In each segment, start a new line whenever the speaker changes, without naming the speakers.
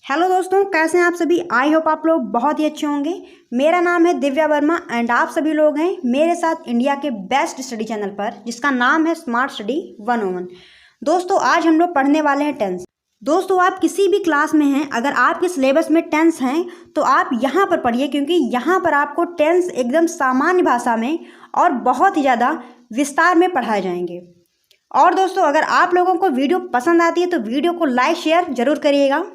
Hello दोस्तों, कैसे हैं आप सभी। आई होप आप लोग बहुत ही अच्छे होंगे। मेरा नाम है दिव्या वर्मा एंड आप सभी लोग हैं मेरे साथ इंडिया के बेस्ट स्टडी चैनल पर, जिसका नाम है स्मार्ट स्टडी 101। दोस्तों, आज हम लोग पढ़ने वाले हैं टेंस। दोस्तों, आप किसी भी क्लास में हैं, अगर आपके सिलेबस में टेंस हैं तो आप यहाँ पर पढ़िए, क्योंकि यहाँ पर आपको टेंस एकदम सामान्य भाषा में और बहुत ही ज़्यादा विस्तार में पढ़ाए जाएंगे। और दोस्तों, अगर आप लोगों को वीडियो पसंद आती है तो वीडियो को लाइक शेयर जरूर करिएगा।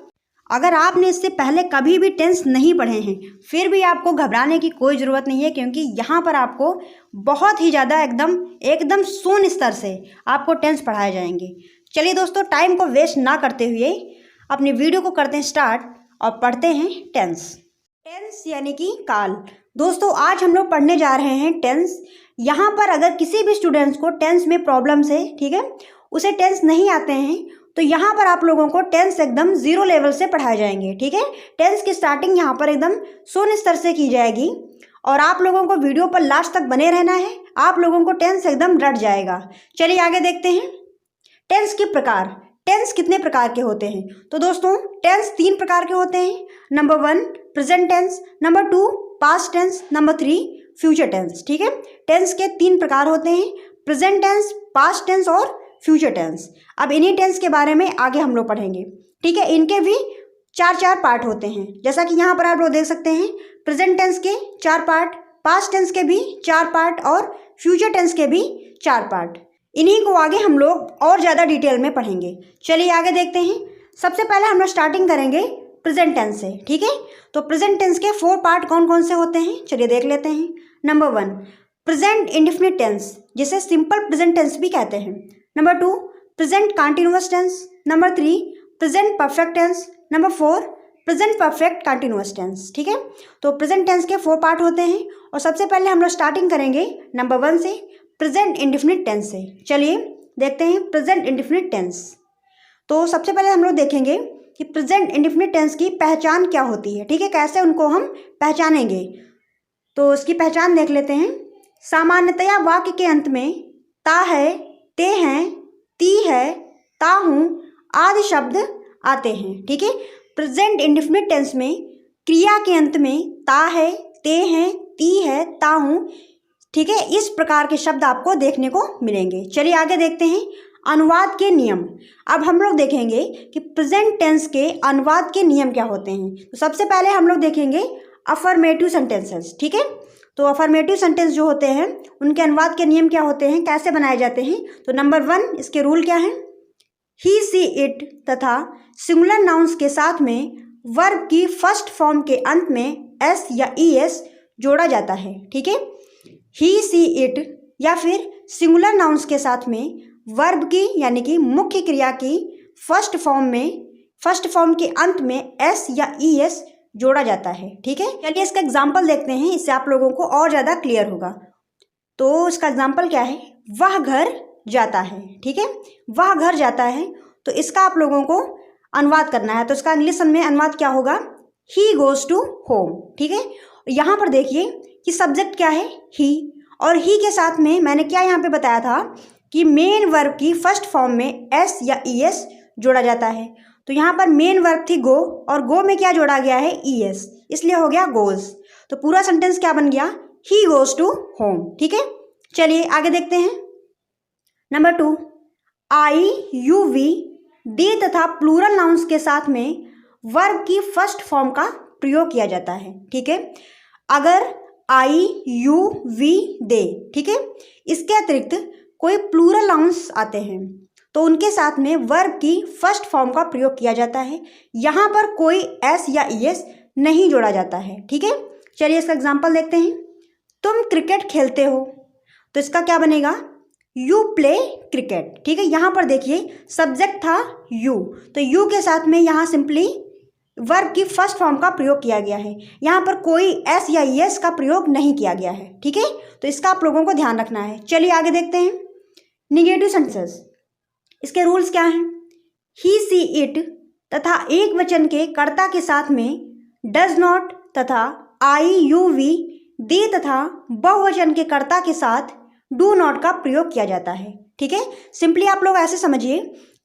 अगर आपने इससे पहले कभी भी टेंस नहीं पढ़े हैं फिर भी आपको घबराने की कोई ज़रूरत नहीं है, क्योंकि यहाँ पर आपको बहुत ही ज़्यादा एकदम शून्य स्तर से आपको टेंस पढ़ाए जाएंगे। चलिए दोस्तों, टाइम को वेस्ट ना करते हुए अपनी वीडियो को करते हैं स्टार्ट और पढ़ते हैं टेंस। टेंस यानी कि काल। दोस्तों, आज हम लोग पढ़ने जा रहे हैं टेंस। यहाँ पर अगर किसी भी स्टूडेंट्स को टेंस में प्रॉब्लम्स है, ठीक है, उसे टेंस नहीं आते हैं, तो यहाँ पर आप लोगों को टेंस एकदम जीरो लेवल से पढ़ाए जाएंगे। ठीक है, टेंस की स्टार्टिंग यहाँ पर एकदम शून्य स्तर से की जाएगी और आप लोगों को वीडियो पर लास्ट तक बने रहना है। आप लोगों को टेंस एकदम रट जाएगा। चलिए आगे देखते हैं टेंस के प्रकार। टेंस कितने प्रकार के होते हैं? तो दोस्तों, टेंस 3 प्रकार के होते हैं। Number 1 present tense, number 2 past tense, number 3 future tense. ठीक है, टेंस के 3 प्रकार होते हैं, प्रेजेंट टेंस, पास्ट टेंस और फ्यूचर टेंस। अब इन्हीं टेंस के बारे में आगे हम लोग पढ़ेंगे। ठीक है, इनके भी 4 पार्ट होते हैं, जैसा कि यहाँ पर आप लोग देख सकते हैं। प्रेजेंट टेंस के 4 पार्ट, पास्ट टेंस के भी 4 पार्ट और फ्यूचर टेंस के भी 4 पार्ट। इन्हीं को आगे हम लोग और ज़्यादा डिटेल में पढ़ेंगे। चलिए आगे देखते हैं। सबसे पहले हम लोग स्टार्टिंग करेंगे प्रेजेंट टेंस से। ठीक है, तो प्रेजेंट टेंस के 4 पार्ट कौन कौन से होते हैं, चलिए देख लेते हैं। नंबर 1 प्रेजेंट इंडेफिनिट टेंस, जिसे सिंपल प्रेजेंट टेंस भी कहते हैं। Number 2 present continuous tense, number 3 present perfect tense, number 4 present perfect continuous tense. ठीक है, तो प्रेजेंट टेंस के 4 पार्ट होते हैं और सबसे पहले हम लोग स्टार्टिंग करेंगे नंबर 1 से, प्रेजेंट इंडेफिनिट टेंस से। चलिए देखते हैं प्रेजेंट इंडेफिनिट टेंस। तो सबसे पहले हम लोग देखेंगे कि प्रेजेंट इंडेफिनिट टेंस की पहचान क्या होती है। ठीक है, कैसे उनको हम पहचानेंगे, तो इसकी पहचान देख लेते हैं। सामान्यतया वाक्य के अंत में ता है, ते हैं, ती है, ता हूँ आदि शब्द आते हैं। ठीक है, प्रेजेंट इंडेफिनिट टेंस में क्रिया के अंत में ता है, ते हैं, ती है, ता हूँ, ठीक है, इस प्रकार के शब्द आपको देखने को मिलेंगे। चलिए आगे देखते हैं अनुवाद के नियम। अब हम लोग देखेंगे कि प्रेजेंट टेंस के अनुवाद के नियम क्या होते हैं। तो सबसे पहले हम लोग देखेंगे अफर्मेटिव सेंटेंसेस। ठीक है, तो अफर्मेटिव सेंटेंस जो होते हैं उनके अनुवाद के नियम क्या होते हैं, कैसे बनाए जाते हैं। तो नंबर 1 इसके रूल क्या है, ही सी इट तथा सिंगुलर नाउन्स के साथ में वर्ब की फर्स्ट फॉर्म के अंत में एस या ईएस जोड़ा जाता है। ठीक है, ही सी इट या फिर सिंगुलर नाउन्स के साथ में वर्ब की यानी कि मुख्य क्रिया की फर्स्ट फॉर्म के अंत में एस या ईएस जोड़ा जाता है। ठीक है, चलिए इसका एग्जाम्पल देखते हैं, इससे आप लोगों को और ज़्यादा क्लियर होगा। तो इसका एग्जाम्पल क्या है, वह घर जाता है। ठीक है, वह घर जाता है, तो इसका आप लोगों को अनुवाद करना है। तो इसका इंग्लिश में अनुवाद क्या होगा, ही गोज टू होम। ठीक है, यहाँ पर देखिए कि सब्जेक्ट क्या है, ही, और ही के साथ में मैंने क्या यहाँ पे बताया था कि मेन वर्ब की फर्स्ट फॉर्म में एस या ईएस जोड़ा जाता है। तो यहाँ पर मेन वर्ब थी गो, और गो में क्या जोड़ा गया है, ईएस, इसलिए हो गया गोज। तो पूरा सेंटेंस क्या बन गया, ही गोज टू होम। ठीक है, चलिए आगे देखते हैं। Number 2 I, you, we, they तथा प्लूरल नाउन्स के साथ में वर्ब की फर्स्ट फॉर्म का प्रयोग किया जाता है। ठीक है, अगर आई, यू, वी, दे, ठीक है, इसके अतिरिक्त कोई प्लूरल नाउन्स आते हैं तो उनके साथ में वर्ब की फर्स्ट फॉर्म का प्रयोग किया जाता है। यहाँ पर कोई एस या ईएस नहीं जोड़ा जाता है। ठीक है, चलिए इसका एग्जांपल देखते हैं। तुम क्रिकेट खेलते हो, तो इसका क्या बनेगा, यू प्ले क्रिकेट। ठीक है, यहाँ पर देखिए सब्जेक्ट था यू, तो यू के साथ में यहाँ सिंपली वर्ब की फर्स्ट फॉर्म का प्रयोग किया गया है। यहाँ पर कोई एस या ईएस का प्रयोग नहीं किया गया है। ठीक है, तो इसका आप लोगों को ध्यान रखना है। चलिए आगे देखते हैं निगेटिव सेंटेंसेस। इसके रूल्स क्या हैं, ही, सी, इट तथा एक वचन के कर्ता के साथ में डज नॉट तथा आई, यू, वी, दे तथा बहुवचन के कर्ता के साथ डू नॉट का प्रयोग किया जाता है। ठीक है, सिंपली आप लोग ऐसे समझिए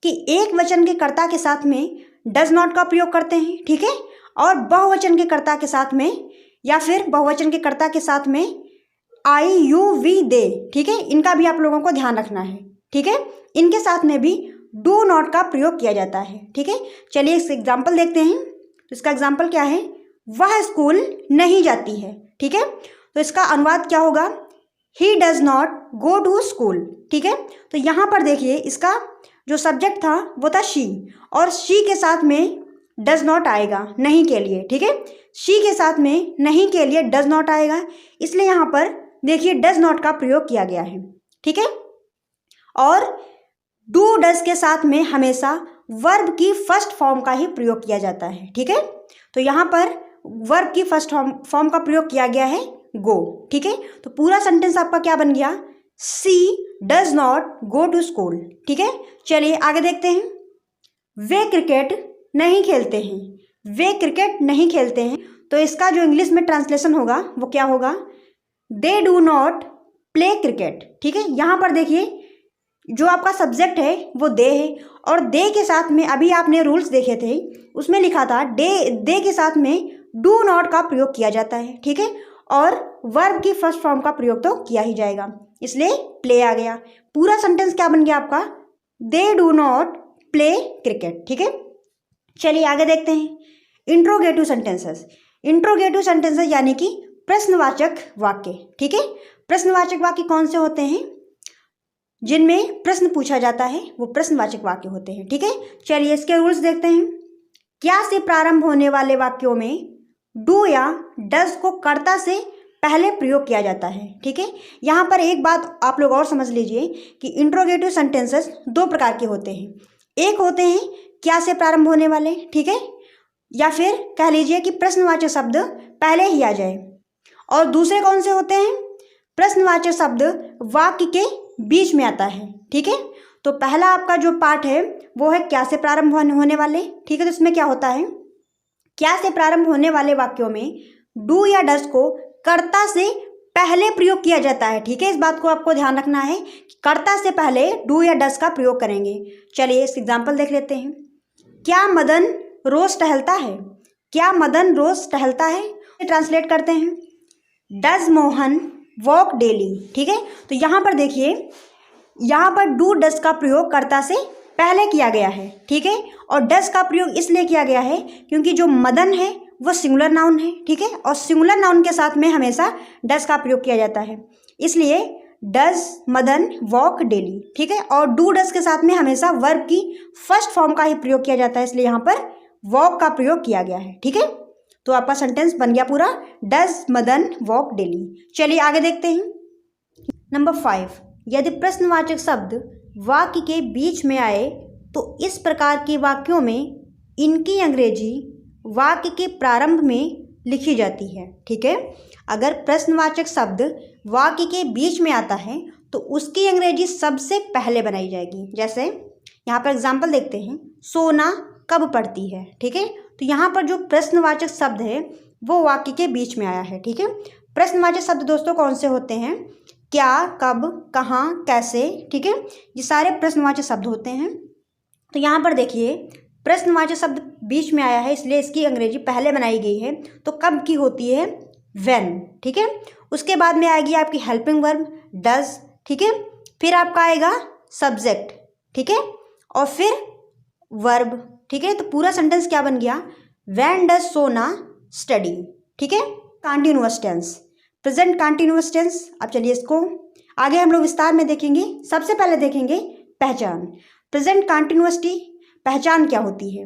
कि एक वचन के कर्ता के साथ में डज नॉट का प्रयोग करते हैं, ठीक है। और बहुवचन के कर्ता के साथ में या फिर बहुवचन के कर्ता के साथ में आई यू वी दे, ठीक है, इनका भी आप लोगों को ध्यान रखना है, ठीक है। इनके साथ में भी डू नॉट का प्रयोग किया जाता है, ठीक है। चलिए इस एग्जाम्पल देखते हैं। तो इसका एग्जाम्पल क्या है, वह स्कूल नहीं जाती है, ठीक है। तो इसका अनुवाद क्या होगा, he does not go to school, ठीक है। तो यहाँ पर देखिए इसका जो सब्जेक्ट था वो था शी, और शी के साथ में डज नॉट आएगा नहीं के लिए, ठीक है। शी के साथ में नहीं के लिए डज नॉट आएगा, इसलिए यहाँ पर देखिए डज नॉट का प्रयोग किया गया है, ठीक है। और डू डज के साथ में हमेशा वर्ब की फर्स्ट फॉर्म का ही प्रयोग किया जाता है, ठीक है। तो यहाँ पर वर्ब की फर्स्ट फॉर्म का प्रयोग किया गया है गो, ठीक है। तो पूरा सेंटेंस आपका क्या बन गया, she does not go to school, ठीक है। चलिए आगे देखते हैं। वे क्रिकेट नहीं खेलते हैं, वे क्रिकेट नहीं खेलते हैं। तो इसका जो इंग्लिश में ट्रांसलेशन होगा वो क्या होगा, they do not play cricket, ठीक है। यहाँ पर देखिए जो आपका सब्जेक्ट है वो दे है, और दे के साथ में अभी आपने रूल्स देखे थे उसमें लिखा था दे के साथ में डू नॉट का प्रयोग किया जाता है, ठीक है। और वर्ब की फर्स्ट फॉर्म का प्रयोग तो किया ही जाएगा, इसलिए प्ले आ गया। पूरा सेंटेंस क्या बन गया आपका, they do not play cricket, ठीक है। चलिए आगे देखते हैं। इंट्रोगेटिव सेंटेंसेस, इंट्रोगेटिव सेंटेंसेस यानी कि प्रश्नवाचक वाक्य, ठीक है। प्रश्नवाचक वाक्य कौन से होते हैं, जिनमें प्रश्न पूछा जाता है वो प्रश्नवाचक वाक्य होते हैं, ठीक है। चलिए इसके रूल्स देखते हैं। क्या से प्रारंभ होने वाले वाक्यों में डू या डज को कर्ता से पहले प्रयोग किया जाता है, ठीक है। यहाँ पर एक बात आप लोग और समझ लीजिए कि इंट्रोगेटिव सेंटेंसेस दो प्रकार के होते हैं। एक होते हैं क्या से प्रारंभ होने वाले, ठीक है, या फिर कह लीजिए कि प्रश्नवाचक शब्द पहले ही आ जाए। और दूसरे कौन से होते हैं, प्रश्नवाचक शब्द वाक्य के बीच में आता है, ठीक है। तो पहला आपका जो पार्ट है वो है क्या से प्रारंभ होने वाले, ठीक है। तो इसमें क्या होता है, क्या से प्रारंभ होने वाले वाक्यों में डू या डज को कर्ता से पहले प्रयोग किया जाता है, ठीक है। इस बात को आपको ध्यान रखना है कि कर्ता से पहले डू या डज का प्रयोग करेंगे। चलिए इस एग्जाम्पल देख लेते हैं। क्या मदन रोज टहलता है, क्या मदन रोज टहलता है, ट्रांसलेट करते हैं, डज मोहन वॉक डेली, ठीक है। तो यहाँ पर देखिए यहाँ पर डू डज का प्रयोग कर्ता से पहले किया गया है, ठीक है। और डज का प्रयोग इसलिए किया गया है क्योंकि जो मदन है वो सिंगुलर नाउन है, ठीक है। और सिंगुलर नाउन के साथ में हमेशा डज का प्रयोग किया जाता है, इसलिए डज मदन वॉक डेली, ठीक है। और डू डज के साथ में हमेशा वर्ब की फर्स्ट फॉर्म का ही प्रयोग किया जाता है, इसलिए यहाँ पर वॉक का प्रयोग किया गया है, ठीक है। तो आपका सेंटेंस बन गया पूरा, डज मदन वॉक डेली। चलिए आगे देखते हैं। नंबर 5, यदि प्रश्नवाचक शब्द वाक्य के बीच में आए तो इस प्रकार के वाक्यों में इनकी अंग्रेजी वाक्य के प्रारंभ में लिखी जाती है, ठीक है। अगर प्रश्नवाचक शब्द वाक्य के बीच में आता है तो उसकी अंग्रेजी सबसे पहले बनाई जाएगी। जैसे यहाँ पर एग्जाम्पल देखते हैं, सोना कब पड़ती है, ठीक है। तो यहाँ पर जो प्रश्नवाचक शब्द है वो वाक्य के बीच में आया है, ठीक है। प्रश्नवाचक शब्द दोस्तों कौन से होते हैं, क्या, कब, कहाँ, कैसे, ठीक है, ये सारे प्रश्नवाचक शब्द होते हैं। तो यहाँ पर देखिए प्रश्नवाचक शब्द बीच में आया है इसलिए इसकी अंग्रेजी पहले बनाई गई है। तो कब की होती है, व्हेन, ठीक है। उसके बाद में आएगी आपकी हेल्पिंग वर्ब डज, ठीक है। फिर आपका आएगा सब्जेक्ट, ठीक है, और फिर वर्ब, ठीक है। तो पूरा सेंटेंस क्या बन गया, व्हेन डज सोना स्टडी, ठीक है। Continuous tense, present continuous tense. अब चलिए इसको आगे हम लोग विस्तार में देखेंगे। सबसे पहले देखेंगे पहचान। प्रेजेंट कंटीन्यूअसटी पहचान क्या होती है,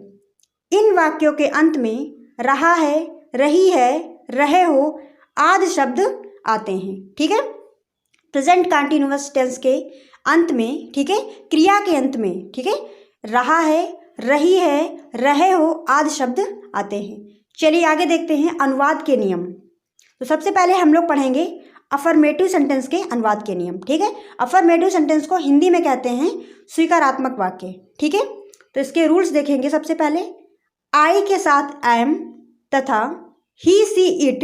इन वाक्यों के अंत में रहा है, रही है, रहे हो आदि शब्द आते हैं, ठीक है। प्रेजेंट कंटीन्यूअस टेंस के अंत में, ठीक है, क्रिया के अंत में, ठीक है, रहा है, रही है, रहे हो आदि शब्द आते हैं। चलिए आगे देखते हैं अनुवाद के नियम। तो सबसे पहले हम लोग पढ़ेंगे अफर्मेटिव सेंटेंस के अनुवाद के नियम, ठीक है। अफर्मेटिव सेंटेंस को हिंदी में कहते हैं स्वीकारात्मक वाक्य, ठीक है। तो इसके रूल्स देखेंगे। सबसे पहले आई के साथ एम तथा ही सी इट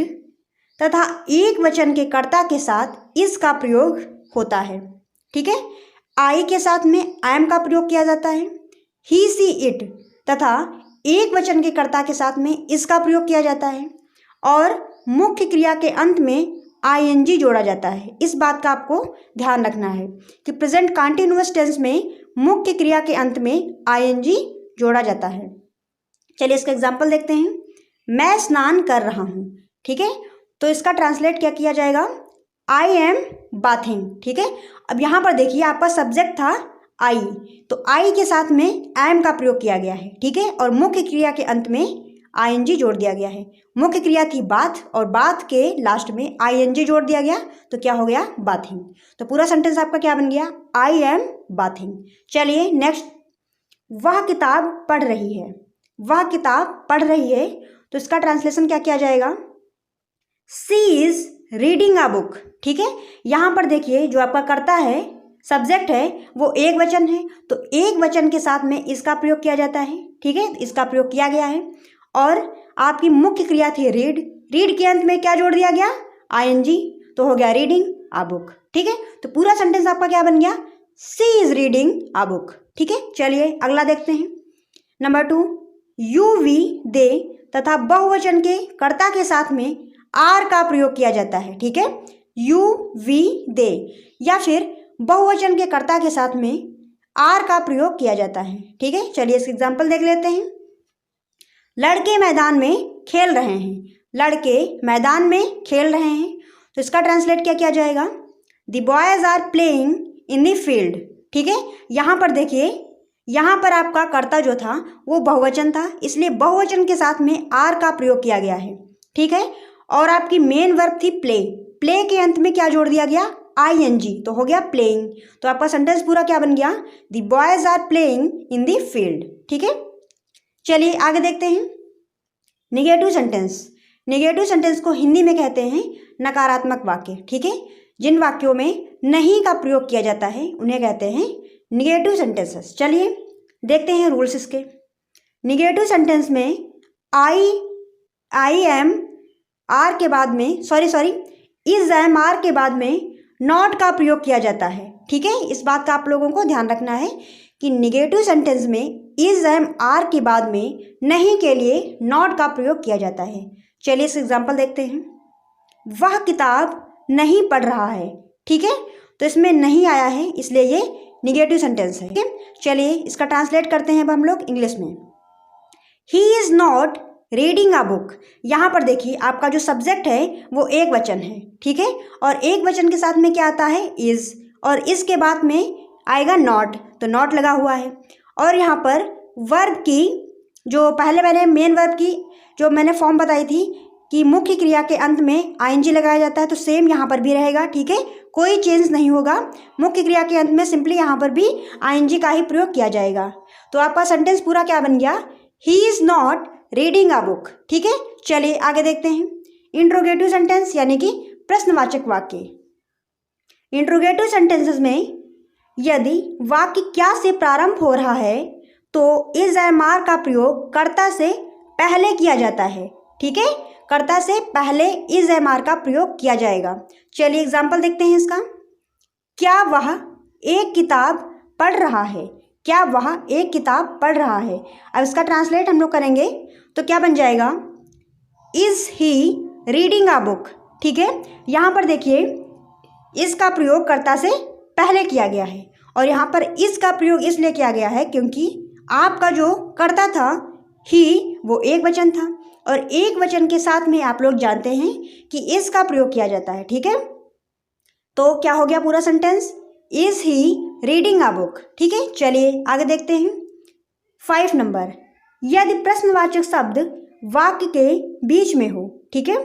तथा एक वचन के कर्ता के साथ इस का प्रयोग होता है, ठीक है। आई के साथ में एम का प्रयोग किया जाता है, ही सी इट तथा एक वचन के कर्ता के साथ में इसका प्रयोग किया जाता है और मुख्य क्रिया के अंत में आईएनजी जोड़ा जाता है। इस बात का आपको ध्यान रखना है कि प्रेजेंट कंटीन्यूअस टेंस में मुख्य क्रिया के अंत में आईएनजी जोड़ा जाता है। चलिए इसका एग्जाम्पल देखते हैं। मैं स्नान कर रहा हूँ, ठीक है, तो इसका ट्रांसलेट क्या किया जाएगा, आई एम बाथिंग, ठीक है। अब यहाँ पर देखिए आपका सब्जेक्ट था आई, तो आई के साथ में एम का प्रयोग किया गया है, ठीक है, और मुख्य क्रिया के अंत में आईएनजी जोड़ दिया गया है। मुख्य क्रिया थी बाथ और बाथ के लास्ट में आईएनजी जोड़ दिया गया, तो क्या हो गया, बाथिंग। तो पूरा सेंटेंस आपका क्या बन गया, आई एम बाथिंग। चलिए नेक्स्ट, वह किताब पढ़ रही है। वह किताब पढ़ रही है, तो इसका ट्रांसलेशन क्या किया जाएगा, सी इज रीडिंग अ बुक, ठीक है। यहाँ पर देखिए जो आपका कर्ता है, सब्जेक्ट है, वो एक वचन है, तो एक वचन के साथ में इसका प्रयोग किया जाता है, ठीक है, इसका प्रयोग किया गया है। और आपकी मुख्य क्रिया थी रीड, रीड के अंत में क्या जोड़ दिया गया, आईएनजी, तो हो गया रीडिंग अ बुक, ठीक है। तो पूरा सेंटेंस आपका क्या बन गया, सी इज रीडिंग अ बुक, ठीक है। चलिए अगला देखते हैं। नंबर 2, यू वी दे तथा बहुवचन के कर्ता के साथ में आर का प्रयोग किया जाता है, ठीक है। यू वी दे या फिर बहुवचन के कर्ता के साथ में आर का प्रयोग किया जाता है, ठीक है। चलिए इसका एग्जाम्पल देख लेते हैं। लड़के मैदान में खेल रहे हैं। लड़के मैदान में खेल रहे हैं, तो इसका ट्रांसलेट क्या किया जाएगा, the boys are playing in the field, ठीक है। यहाँ पर देखिए, यहाँ पर आपका कर्ता जो था वो बहुवचन था, इसलिए बहुवचन के साथ में आर का प्रयोग किया गया है, ठीक है। और आपकी मेन वर्ब थी प्ले, प्ले के अंत में क्या जोड़ दिया गया, आईएनजी, तो हो गया प्लेइंग। तो आपका सेंटेंस पूरा क्या बन गया, the boys are playing in the field, ठीक है। चलिए आगे देखते हैं। Negative sentence. निगेटिव सेंटेंस को हिंदी में कहते हैं नकारात्मक वाक्य, ठीक है। जिन वाक्यों में नहीं का प्रयोग किया जाता है उन्हें कहते हैं निगेटिव सेंटेंसेस। चलिए देखते हैं रूल्स इसके। निगेटिव सेंटेंस में आई एम आर के बाद में इज एम आर के बाद में नॉट का प्रयोग किया जाता है, ठीक है। इस बात का आप लोगों को ध्यान रखना है कि निगेटिव सेंटेंस में इज एम आर के बाद में नहीं के लिए नॉट का प्रयोग किया जाता है। चलिए इस एग्जाम्पल देखते हैं। वह किताब नहीं पढ़ रहा है, ठीक है, तो इसमें नहीं आया है इसलिए ये निगेटिव सेंटेंस है, ठीक है। चलिए इसका ट्रांसलेट करते हैं अब हम लोग इंग्लिश में। He is not reading a book. यहाँ पर देखिए आपका जो सब्जेक्ट है वो एक वचन है, ठीक है, और एक वचन के साथ में क्या आता है, इज, और इसके बाद में आएगा नॉट, तो नॉट लगा हुआ है। और यहाँ पर वर्ब की जो पहले मेन वर्ब की जो मैंने फॉर्म बताई थी कि मुख्य क्रिया के अंत में आईएनजी लगाया जाता है, तो सेम यहाँ पर भी रहेगा, ठीक है, कोई चेंज नहीं होगा। मुख्य क्रिया के अंत में सिंपली यहाँ पर भी आईएनजी का ही प्रयोग किया जाएगा। तो आपका सेंटेंस पूरा क्या बन गया, he is not reading a book, ठीक है। चलिए आगे देखते हैं। इंट्रोगेटिव सेंटेंस यानी कि प्रश्नवाचक वाक्य। इंट्रोगेटिव सेंटेंसेस में यदि वाक्य क्या से प्रारंभ हो रहा है तो इज एम आर का प्रयोग कर्ता से पहले किया जाता है, ठीक है, कर्ता से पहले इज एम आर का प्रयोग किया जाएगा। चलिए एग्जाम्पल देखते हैं इसका। क्या वह एक किताब पढ़ रहा है। क्या वह एक किताब पढ़ रहा है। अब इसका ट्रांसलेट हम लोग करेंगे तो क्या बन जाएगा, is he reading a book, ठीक है। यहाँ पर देखिए इसका प्रयोग कर्ता से पहले किया गया है और यहाँ पर इसका प्रयोग इसलिए किया गया है क्योंकि आपका जो कर्ता था ही वो एक वचन था और एक वचन के साथ में आप लोग जानते हैं कि इसका प्रयोग किया जाता है, ठीक है। तो क्या हो गया पूरा sentence, is he reading a book, ठीक है। चलिए आगे देखते हैं। 5 नंबर, यदि प्रश्नवाचक शब्द वाक्य के बीच में हो, ठीक है,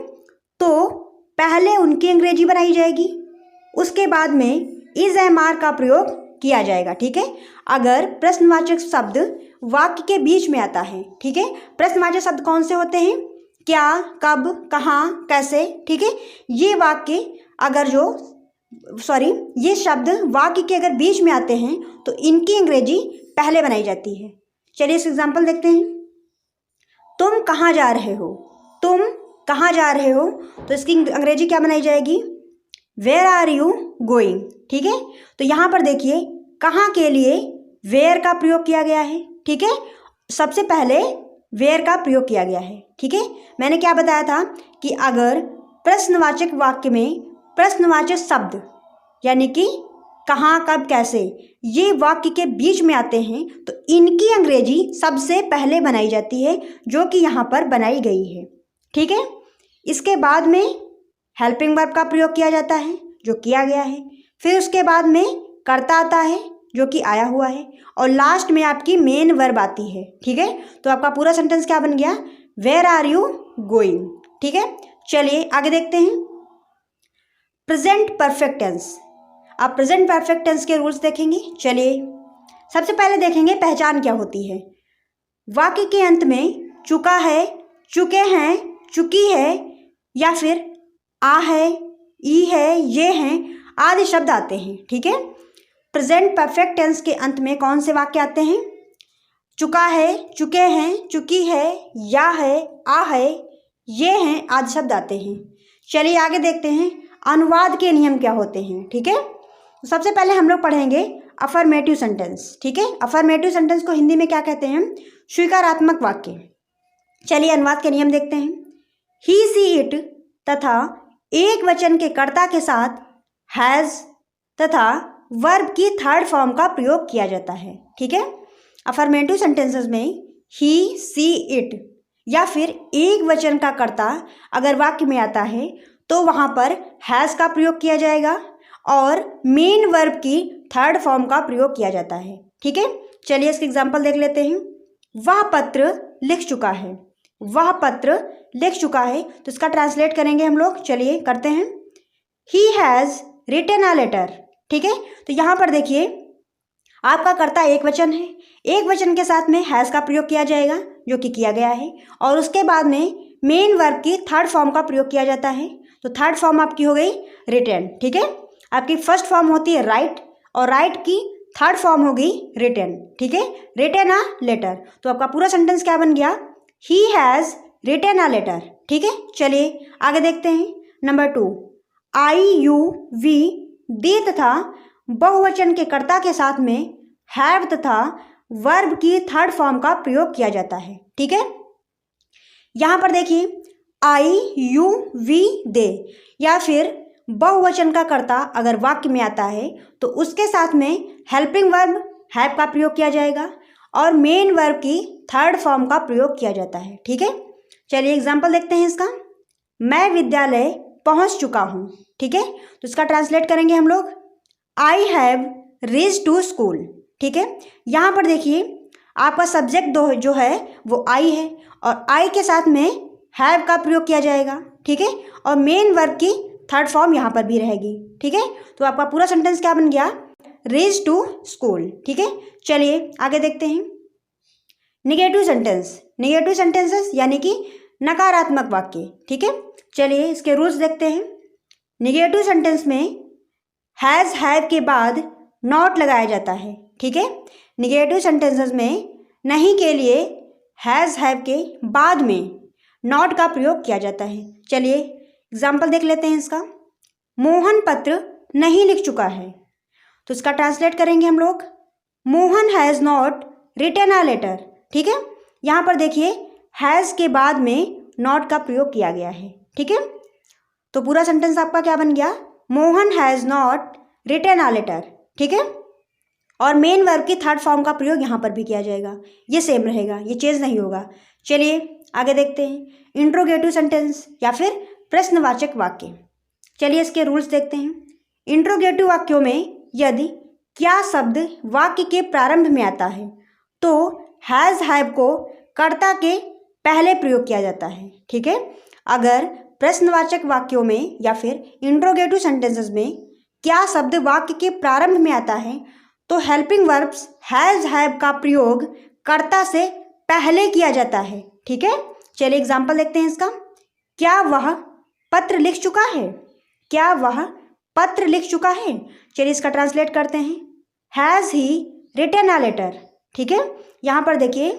तो पहले उनकी अंग्रेजी बनाई जाएगी, उसके बाद में इज एम आर का प्रयोग किया जाएगा, ठीक है। अगर प्रश्नवाचक शब्द वाक्य के बीच में आता है, ठीक है, प्रश्नवाचक शब्द कौन से होते हैं, क्या, कब, कहाँ, कैसे, ठीक है। ये वाक्य अगर ये शब्द वाक्य के अगर बीच में आते हैं तो इनकी अंग्रेजी पहले बनाई जाती है। चलिए इस एग्जाम्पल देखते हैं। तुम कहाँ जा रहे हो। तुम कहाँ जा रहे हो, तो इसकी अंग्रेजी क्या बनाई जाएगी, वेयर आर यू गोइंग, ठीक है। तो यहाँ पर देखिए कहाँ के लिए वेयर का प्रयोग किया गया है, ठीक है। सबसे पहले वेयर का प्रयोग किया गया है। ठीक है, मैंने क्या बताया था कि अगर प्रश्नवाचक वाक्य में प्रश्नवाचक शब्द यानी कि कहाँ, कब, कैसे, ये वाक्य के बीच में आते हैं तो इनकी अंग्रेजी सबसे पहले बनाई जाती है, जो कि यहाँ पर बनाई गई है। ठीक है, इसके बाद में हेल्पिंग वर्ब का प्रयोग किया जाता है, जो किया गया है। फिर उसके बाद में कर्ता आता है, जो कि आया हुआ है, और लास्ट में आपकी मेन वर्ब आती है। ठीक है, तो आपका पूरा सेंटेंस क्या बन गया, वेयर आर यू गोइंग। ठीक है, चलिए आगे देखते हैं। Present perfect tense. आप प्रेजेंट परफेक्ट टेंस के रूल्स देखेंगे। चलिए सबसे पहले देखेंगे पहचान क्या होती है। वाक्य के अंत में चुका है, चुके हैं, चुकी है, या फिर आ है, ई है, ये हैं आदि शब्द आते हैं। ठीक है, प्रेजेंट परफेक्ट टेंस के अंत में कौन से वाक्य आते हैं, चुका है, चुके हैं, चुकी है, या है, आ है, ये हैं आदि शब्द आते हैं। चलिए आगे देखते हैं अनुवाद के नियम क्या होते हैं। ठीक है, तो सबसे पहले हम लोग पढ़ेंगे अफर्मेटिव सेंटेंस। ठीक है, अफर्मेटिव सेंटेंस को हिंदी में क्या कहते हैं, स्वीकारात्मक वाक्य। चलिए अनुवाद के नियम देखते हैं। ही, सी, इट तथा एक वचन के कर्ता के साथ हैज तथा वर्ब की थर्ड फॉर्म का प्रयोग किया जाता है। ठीक है, अफर्मेटिव सेंटेंसेस में ही, सी, इट या फिर एक वचन का कर्ता अगर वाक्य में आता है तो वहाँ पर हैज का प्रयोग किया जाएगा और मेन वर्ब की थर्ड फॉर्म का प्रयोग किया जाता है। ठीक है, चलिए इसके एग्जाम्पल देख लेते हैं। वह पत्र लिख चुका है, वह पत्र लिख चुका है, तो इसका ट्रांसलेट करेंगे हम लोग। चलिए करते हैं। He has written a letter. ठीक है, तो यहाँ पर देखिए आपका कर्ता एक वचन है, एक वचन के साथ में हैज़ का प्रयोग किया जाएगा, जो कि किया गया है, और उसके बाद में मेन वर्ब की थर्ड फॉर्म का प्रयोग किया जाता है। तो थर्ड फॉर्म आपकी हो गई रिटन। ठीक है, आपकी फर्स्ट फॉर्म होती है राइट, और राइट की थर्ड फॉर्म होगी रिटन। ठीक है, रिटन अ लेटर। तो आपका पूरा सेंटेंस क्या बन गया, he has written a letter. ठीक है, चलिए आगे देखते हैं। Number 2, I, you, we, they तथा बहुवचन के कर्ता के साथ में हैव तथा वर्ब की थर्ड फॉर्म का प्रयोग किया जाता है। ठीक है, यहाँ पर देखिए आई, यू, वी, दे या फिर बहुवचन का कर्ता अगर वाक्य में आता है तो उसके साथ में हेल्पिंग वर्ब हैव का प्रयोग किया जाएगा और मेन वर्ब की थर्ड फॉर्म का प्रयोग किया जाता है। ठीक है, चलिए एग्जाम्पल देखते हैं इसका। मैं विद्यालय पहुंच चुका हूं। ठीक है, तो इसका ट्रांसलेट करेंगे हम लोग, I have reach to school. ठीक है, यहाँ पर देखिए आपका सब्जेक्ट दो जो है वो आई है और आई के साथ में हैव का प्रयोग किया जाएगा। ठीक है, और मेन वर्ब की थर्ड फॉर्म यहाँ पर भी रहेगी। ठीक है, तो आपका पूरा सेंटेंस क्या बन गया, रीच टू स्कूल। ठीक है, चलिए आगे देखते हैं। निगेटिव सेंटेंस, निगेटिव सेंटेंसेस यानी कि नकारात्मक वाक्य। ठीक है, चलिए इसके रूल्स देखते हैं। निगेटिव सेंटेंस में हैज़ हैव के बाद नॉट लगाया जाता है। ठीक है, निगेटिव सेंटेंसेस में नहीं के लिए हैज़ हैव के बाद में नॉट का प्रयोग किया जाता है। चलिए एग्जाम्पल देख लेते हैं इसका। मोहन पत्र नहीं लिख चुका है, तो इसका ट्रांसलेट करेंगे हम लोग, Mohan has not written a letter. ठीक है, यहाँ पर देखिए हैज़ के बाद में नॉट का प्रयोग किया गया है। ठीक है, तो पूरा सेंटेंस आपका क्या बन गया, Mohan has not written a letter. ठीक है, और मेन वर्ब की थर्ड फॉर्म का प्रयोग यहाँ पर भी किया जाएगा, ये सेम रहेगा, ये चेंज नहीं होगा। चलिए आगे देखते हैं। इंट्रोगेटिव सेंटेंस या फिर प्रश्नवाचक वाक्य। चलिए इसके रूल्स देखते हैं। इंट्रोगेटिव वाक्यों में यदि क्या शब्द वाक्य के प्रारंभ में आता है तो हैज़ हैव को कर्ता के पहले प्रयोग किया जाता है। ठीक है, अगर प्रश्नवाचक वाक्यों में या फिर इंट्रोगेटिव सेंटेंसेस में क्या शब्द वाक्य के प्रारंभ में आता है तो हेल्पिंग वर्ब्स हैज़ हैव का प्रयोग कर्ता से पहले किया जाता है। ठीक है, चलिए एग्जाम्पल देखते हैं इसका। क्या वह पत्र लिख चुका है, क्या वह पत्र लिख चुका है। चलिए इसका ट्रांसलेट करते हैं, has he written a letter. ठीक है, यहाँ पर देखिए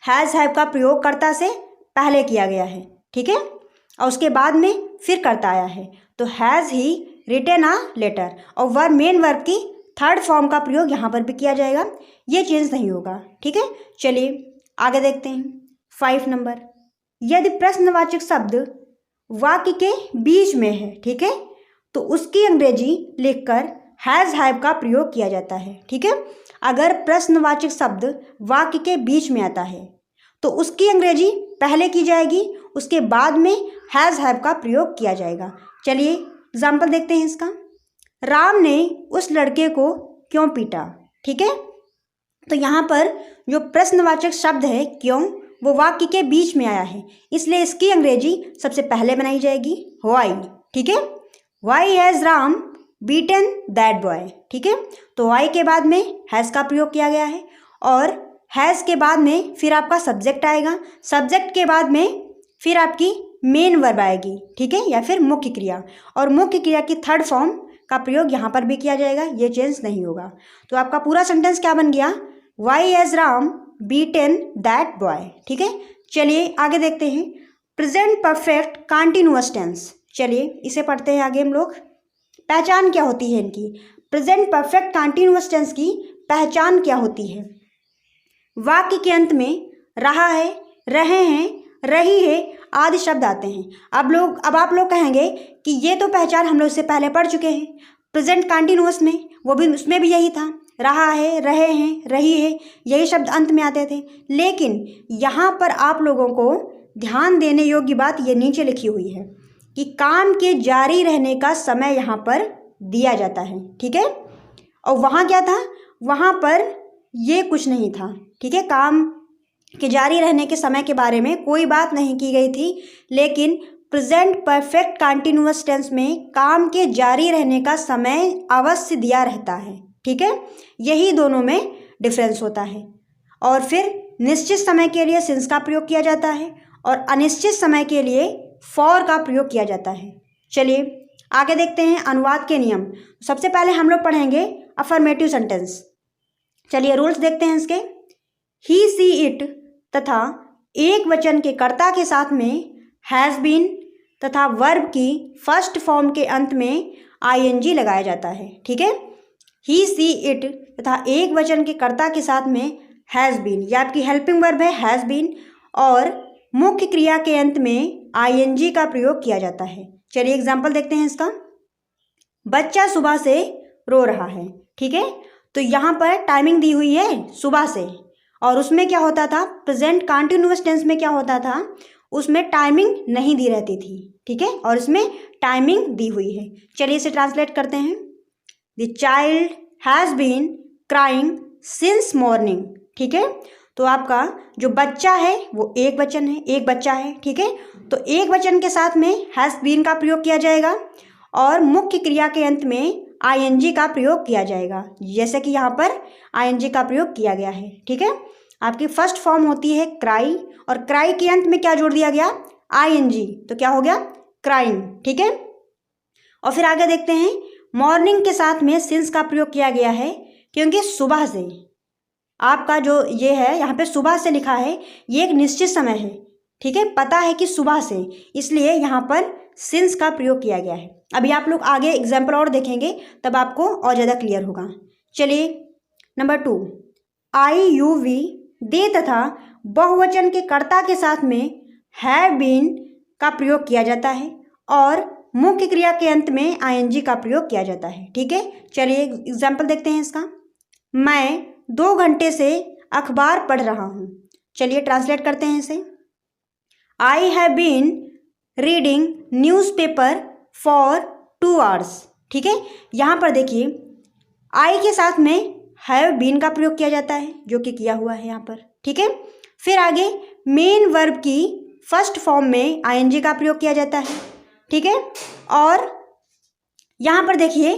हैज़ हैव का प्रयोग कर्ता से पहले किया गया है। ठीक है, और उसके बाद में फिर कर्ता आया है, तो has he written a letter और वर्ब मेन वर्ब की थर्ड फॉर्म का प्रयोग यहाँ पर भी किया जाएगा, ये चेंज नहीं होगा। ठीक है, चलिए आगे देखते हैं। 5 नंबर, यदि प्रश्नवाचक शब्द वाक्य के बीच में है, ठीक है, तो उसकी अंग्रेजी लिखकर हैज़ हैव का प्रयोग किया जाता है, ठीक है। अगर प्रश्नवाचक शब्द वाक्य के बीच में आता है तो उसकी अंग्रेजी पहले की जाएगी, उसके बाद में हैज़ हैव का प्रयोग किया जाएगा। चलिए एग्जाम्पल देखते हैं इसका। राम ने उस लड़के को क्यों पीटा, ठीक है। तो यहाँ पर जो प्रश्नवाचक शब्द है क्यों, वो वाक्य के बीच में आया है, इसलिए इसकी अंग्रेजी सबसे पहले बनाई जाएगी व्हाई, ठीक है। Why has Ram beaten that boy, ठीक है। तो व्हाई के बाद में हैज़ का प्रयोग किया गया है और हैज़ के बाद में फिर आपका सब्जेक्ट आएगा, सब्जेक्ट के बाद में फिर आपकी मेन वर्ब आएगी, ठीक है, या फिर मुख्य क्रिया, और मुख्य क्रिया की थर्ड फॉर्म का प्रयोग यहाँ पर भी किया जाएगा, ये चेंज नहीं होगा। तो आपका पूरा सेंटेंस क्या बन गया, why has Ram beaten that boy, ठीक है। चलिए आगे देखते हैं प्रेजेंट परफेक्ट कंटिन्यूअस टेंस। चलिए इसे पढ़ते हैं आगे हम लोग। पहचान क्या होती है इनकी, प्रेजेंट परफेक्ट कंटिन्यूअस टेंस की पहचान क्या होती है। वाक्य के अंत में रहा है, रहे हैं, रही है आदि शब्द आते हैं। अब आप लोग कहेंगे कि ये तो पहचान हम लोग इससे पहले पढ़ चुके हैं, प्रेजेंट कंटिन्यूअस में, वो भी उसमें भी यही था, रहा है, रहे हैं, रही है, यही शब्द अंत में आते थे। लेकिन यहाँ पर आप लोगों को ध्यान देने योग्य बात ये नीचे लिखी हुई है कि काम के जारी रहने का समय यहाँ पर दिया जाता है, ठीक है। और वहाँ क्या था, वहाँ पर ये कुछ नहीं था, ठीक है, काम के जारी रहने के समय के बारे में कोई बात नहीं की गई थी। लेकिन प्रेजेंट परफेक्ट कंटिन्यूअस टेंस में काम के जारी रहने का समय अवश्य दिया रहता है, ठीक है। यही दोनों में डिफरेंस होता है। और फिर निश्चित समय के लिए सिंस का प्रयोग किया जाता है और अनिश्चित समय के लिए फॉर का प्रयोग किया जाता है। चलिए आगे देखते हैं अनुवाद के नियम। सबसे पहले हम लोग पढ़ेंगे अफर्मेटिव सेंटेंस। चलिए रूल्स देखते हैं इसके। ही सी इट तथा एक वचन के कर्ता के साथ में हैज़ बीन तथा वर्ब की फर्स्ट फॉर्म के अंत में आईएनजी लगाया जाता है, ठीक है। ही सी इट तथा एक वचन के कर्ता के साथ में हैज़ बीन, यह आपकी हेल्पिंग वर्ब है हैज़ बीन, और मुख्य क्रिया के अंत में आईएनजी का प्रयोग किया जाता है। चलिए एग्जाम्पल देखते हैं इसका। बच्चा सुबह से रो रहा है, ठीक है। तो यहाँ पर टाइमिंग दी हुई है सुबह से, और उसमें क्या होता था, प्रेजेंट कंटिन्यूअस टेंस में क्या होता था, उसमें टाइमिंग नहीं दी रहती थी, ठीक है, और इसमें टाइमिंग दी हुई है। चलिए इसे ट्रांसलेट करते हैं। The child has been crying since morning, ठीक है। तो आपका जो बच्चा है वो एक वचन है, एक बच्चा है, ठीक है। तो एक वचन के साथ में हैज़ बीन का प्रयोग किया जाएगा और मुख्य क्रिया के अंत में आईएनजी का प्रयोग किया जाएगा, जैसे कि यहाँ पर आईएनजी का प्रयोग किया गया है, ठीक है। आपकी फर्स्ट फॉर्म होती है क्राई, और क्राई के अंत में क्या जोड़ दिया गया, आईएनजी, तो क्या हो गया, क्राइंग, ठीक है। और फिर आगे देखते हैं मॉर्निंग के साथ में सिंस का प्रयोग किया गया है क्योंकि सुबह से, आपका जो ये है यहाँ पे सुबह से लिखा है, ये एक निश्चित समय है, ठीक है, पता है कि सुबह से, इसलिए यहाँ पर सिंस का प्रयोग किया गया है। अभी आप लोग आगे एग्जाम्पल और देखेंगे तब आपको और ज़्यादा क्लियर होगा। चलिए number 2, I you we they तथा बहुवचन के कर्ता के साथ में हैव बीन का प्रयोग किया जाता है और मुख्य क्रिया के अंत में आईएनजी का प्रयोग किया जाता है, ठीक है। चलिए एग्जाम्पल देखते हैं इसका। मैं 2 घंटे से अखबार पढ़ रहा हूँ। चलिए ट्रांसलेट करते हैं इसे। I have been reading newspaper for 2 hours, ठीक है। यहाँ पर देखिए आई के साथ में हैव बीन का प्रयोग किया जाता है, जो कि किया हुआ है यहाँ पर, ठीक है। फिर आगे मेन वर्ब की फर्स्ट फॉर्म में आईएनजी का प्रयोग किया जाता है, ठीक है। और यहाँ पर देखिए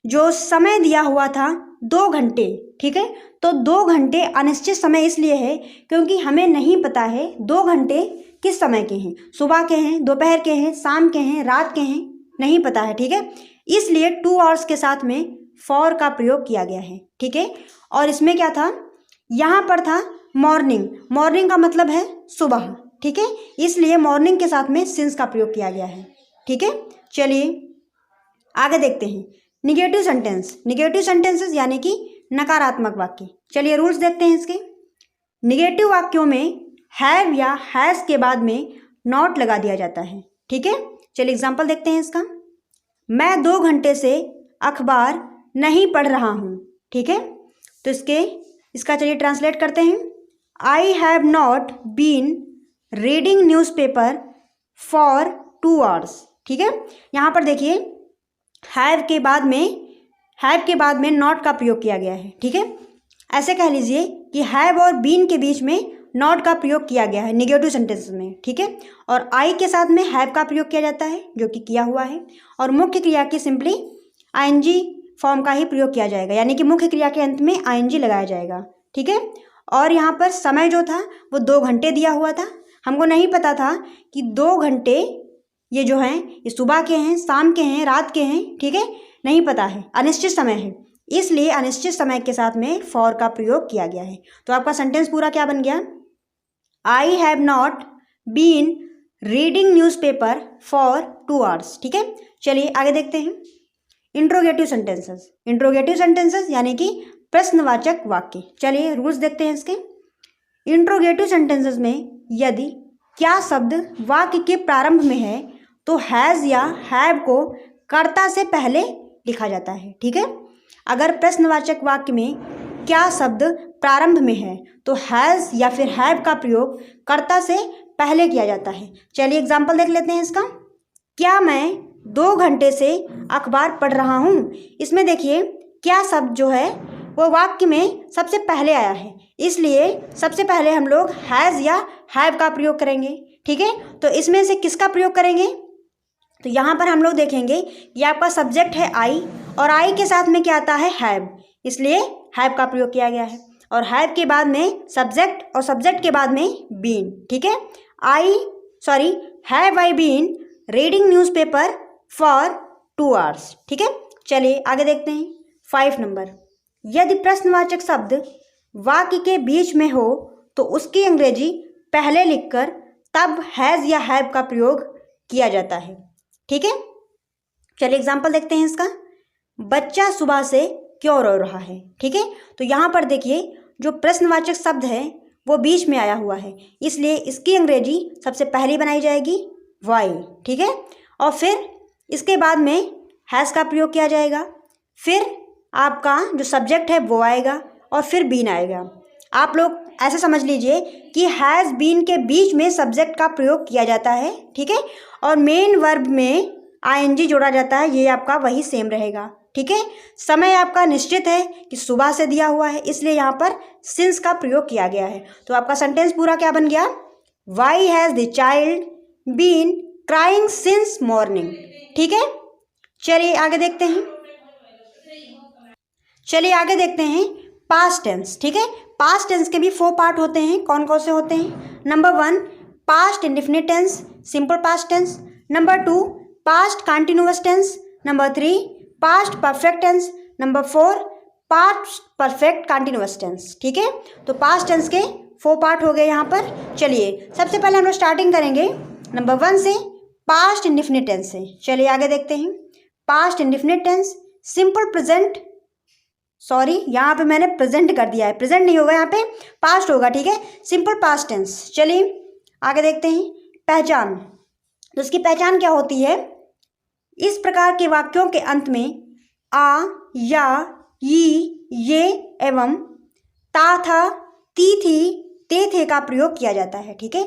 जो समय दिया हुआ था 2 घंटे, ठीक है। तो 2 घंटे अनिश्चित समय इसलिए है क्योंकि हमें नहीं पता है 2 घंटे किस समय के हैं, सुबह के हैं, दोपहर के हैं, शाम के हैं, रात के हैं, नहीं पता है, ठीक है। इसलिए 2 आवर्स के साथ में फॉर का प्रयोग किया गया है, ठीक है। और इसमें क्या था, यहाँ पर था मॉर्निंग, मॉर्निंग का मतलब है सुबह, ठीक है, इसलिए मॉर्निंग के साथ में सिंस का प्रयोग किया गया है, ठीक है। चलिए आगे देखते हैं निगेटिव सेंटेंस। निगेटिव सेंटेंसेस यानी कि नकारात्मक वाक्य। चलिए रूल्स देखते हैं इसके। निगेटिव वाक्यों में हैव या हैज़ के बाद में नॉट लगा दिया जाता है। ठीक है, चलिए एग्जाम्पल देखते हैं इसका। मैं 2 घंटे से अखबार नहीं पढ़ रहा हूँ। ठीक है, तो इसका चलिए ट्रांसलेट करते हैं। I have not been reading newspaper for 2 hours. ठीक है, यहाँ पर देखिए हैव के बाद में नॉट का प्रयोग किया गया है। ठीक है, ऐसे कह लीजिए कि हैव और बीन के बीच में नॉट का प्रयोग किया गया है निगेटिव सेंटेंस में। ठीक है, और आई के साथ में हैव का प्रयोग किया जाता है जो कि किया हुआ है, और मुख्य क्रिया की सिंपली आईएनजी फॉर्म का ही प्रयोग किया जाएगा, यानी कि मुख्य क्रिया के अंत में आईएनजी लगाया जाएगा। ठीक है, और यहाँ पर समय जो था वो 2 घंटे दिया हुआ था। हमको नहीं पता था कि 2 घंटे ये जो हैं ये सुबह के हैं, शाम के हैं, रात के हैं। ठीक है, नहीं पता है, अनिश्चित समय है, इसलिए अनिश्चित समय के साथ में फॉर का प्रयोग किया गया है। तो आपका सेंटेंस पूरा क्या बन गया? I have not been reading newspaper for 2 hours. ठीक है, चलिए आगे देखते हैं। इंट्रोगेटिव सेंटेंसेस यानी कि प्रश्नवाचक वाक्य। चलिए रूल्स देखते हैं इसके। इंट्रोगेटिव सेंटेंसेस में यदि क्या शब्द वाक्य के प्रारंभ में है तो हैज़ या हैव को कर्ता से पहले लिखा जाता है। ठीक है, अगर प्रश्नवाचक वाक्य में क्या शब्द प्रारंभ में है तो हैज़ या फिर हैव का प्रयोग कर्ता से पहले किया जाता है। चलिए एग्जाम्पल देख लेते हैं इसका। क्या मैं 2 घंटे से अखबार पढ़ रहा हूँ। इसमें देखिए क्या शब्द जो है वो वाक्य में सबसे पहले आया है, इसलिए सबसे पहले हम लोग हैज़ या हैव का प्रयोग करेंगे। ठीक है, तो इसमें से किसका प्रयोग करेंगे? तो यहाँ पर हम लोग देखेंगे कि आपका सब्जेक्ट है आई, और आई के साथ में क्या आता है? हैव, इसलिए हैव का प्रयोग किया गया है। और हैव के बाद में सब्जेक्ट, और सब्जेक्ट के बाद में बीन। ठीक है, have I been reading newspaper for 2 hours. ठीक है, चलिए आगे देखते हैं। 5 नंबर, यदि प्रश्नवाचक शब्द वाक्य के बीच में हो तो उसकी अंग्रेजी पहले लिखकर तब हैज़ या हैव का प्रयोग किया जाता है। ठीक है, चलिए एग्जाम्पल देखते हैं इसका। बच्चा सुबह से क्यों रो रहा है। ठीक है, तो यहाँ पर देखिए जो प्रश्नवाचक शब्द है वो बीच में आया हुआ है, इसलिए इसकी अंग्रेजी सबसे पहली बनाई जाएगी वाई। ठीक है, और फिर इसके बाद में हैज़ का प्रयोग किया जाएगा, फिर आपका जो सब्जेक्ट है वो आएगा, और फिर बीन आएगा। आप लोग ऐसे समझ लीजिए कि हैज़ बीन के बीच में सब्जेक्ट का प्रयोग किया जाता है। ठीक है, और मेन वर्ब में आईएनजी जोड़ा जाता है, ये आपका वही सेम रहेगा। ठीक है, समय आपका निश्चित है कि सुबह से दिया हुआ है, इसलिए यहाँ पर सिंस का प्रयोग किया गया है। तो आपका सेंटेंस पूरा क्या बन गया? Why has the child been crying since morning. ठीक है, चलिए आगे देखते हैं। Past tense. ठीक है, पास्ट टेंस के भी 4 पार्ट होते हैं। कौन कौन से होते हैं? Number 1 past indefinite tense, simple past tense. Number 2 past continuous tense. Number 3 past perfect tense. Number 4 past perfect continuous tense. ठीक है, तो पास्ट टेंस के 4 पार्ट हो गए यहाँ पर। चलिए सबसे पहले हम लोग स्टार्टिंग करेंगे नंबर 1 से, पास्ट इंडेफिनिट टेंस से। चलिए आगे देखते हैं। Past indefinite tense, simple present, यहाँ पे मैंने प्रेजेंट कर दिया है, प्रेजेंट नहीं होगा, यहाँ पे पास्ट होगा। ठीक है, सिंपल पास्ट टेंस। चलिए आगे देखते हैं। पहचान, तो उसकी पहचान क्या होती है? इस प्रकार के वाक्यों के अंत में आ, या, ये एवं ता, था, ती, थी, ते, थे का प्रयोग किया जाता है। ठीक है,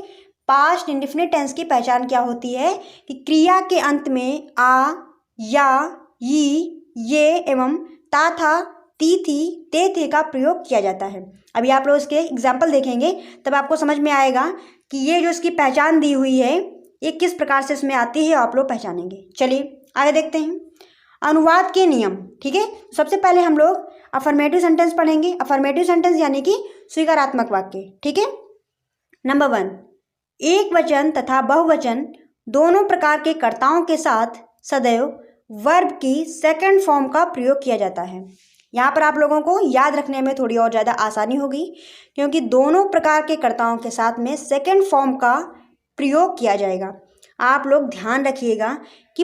पास्ट इंडेफिनिट टेंस की पहचान क्या होती है कि क्रिया के अंत में आ, या, ये एवं ता, था, ती, थी, ते, थे का प्रयोग किया जाता है। अभी आप लोग इसके एग्जाम्पल देखेंगे तब आपको समझ में आएगा कि ये जो इसकी पहचान दी हुई है ये किस प्रकार से इसमें आती है, आप लोग पहचानेंगे। चलिए आगे देखते हैं। अनुवाद के नियम। ठीक है, सबसे पहले हम लोग अफर्मेटिव सेंटेंस पढ़ेंगे। अफर्मेटिव सेंटेंस यानी कि स्वीकारात्मक वाक्य। ठीक है, नंबर 1 एक वचन तथा बहुवचन दोनों प्रकार के कर्ताओं के साथ सदैव वर्ब की सेकंड फॉर्म का प्रयोग किया जाता है। यहाँ पर आप लोगों को याद रखने में थोड़ी और ज़्यादा आसानी होगी, क्योंकि दोनों प्रकार के कर्ताओं के साथ में सेकंड फॉर्म का प्रयोग किया जाएगा। आप लोग ध्यान रखिएगा कि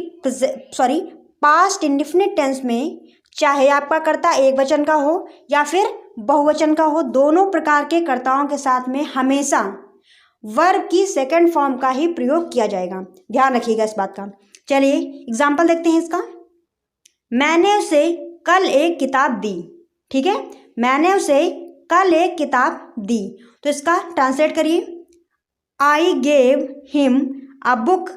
पास्ट इंडेफिनिट टेंस में चाहे आपका कर्ता एक वचन का हो या फिर बहुवचन का हो, दोनों प्रकार के कर्ताओं के साथ में हमेशा वर्ब की सेकंड फॉर्म का ही प्रयोग किया जाएगा, ध्यान रखिएगा इस बात का। चलिए एग्जाम्पल देखते हैं इसका। मैंने उसे कल एक किताब दी, ठीक है, मैंने उसे कल एक किताब दी, तो इसका ट्रांसलेट करिए, I gave him a book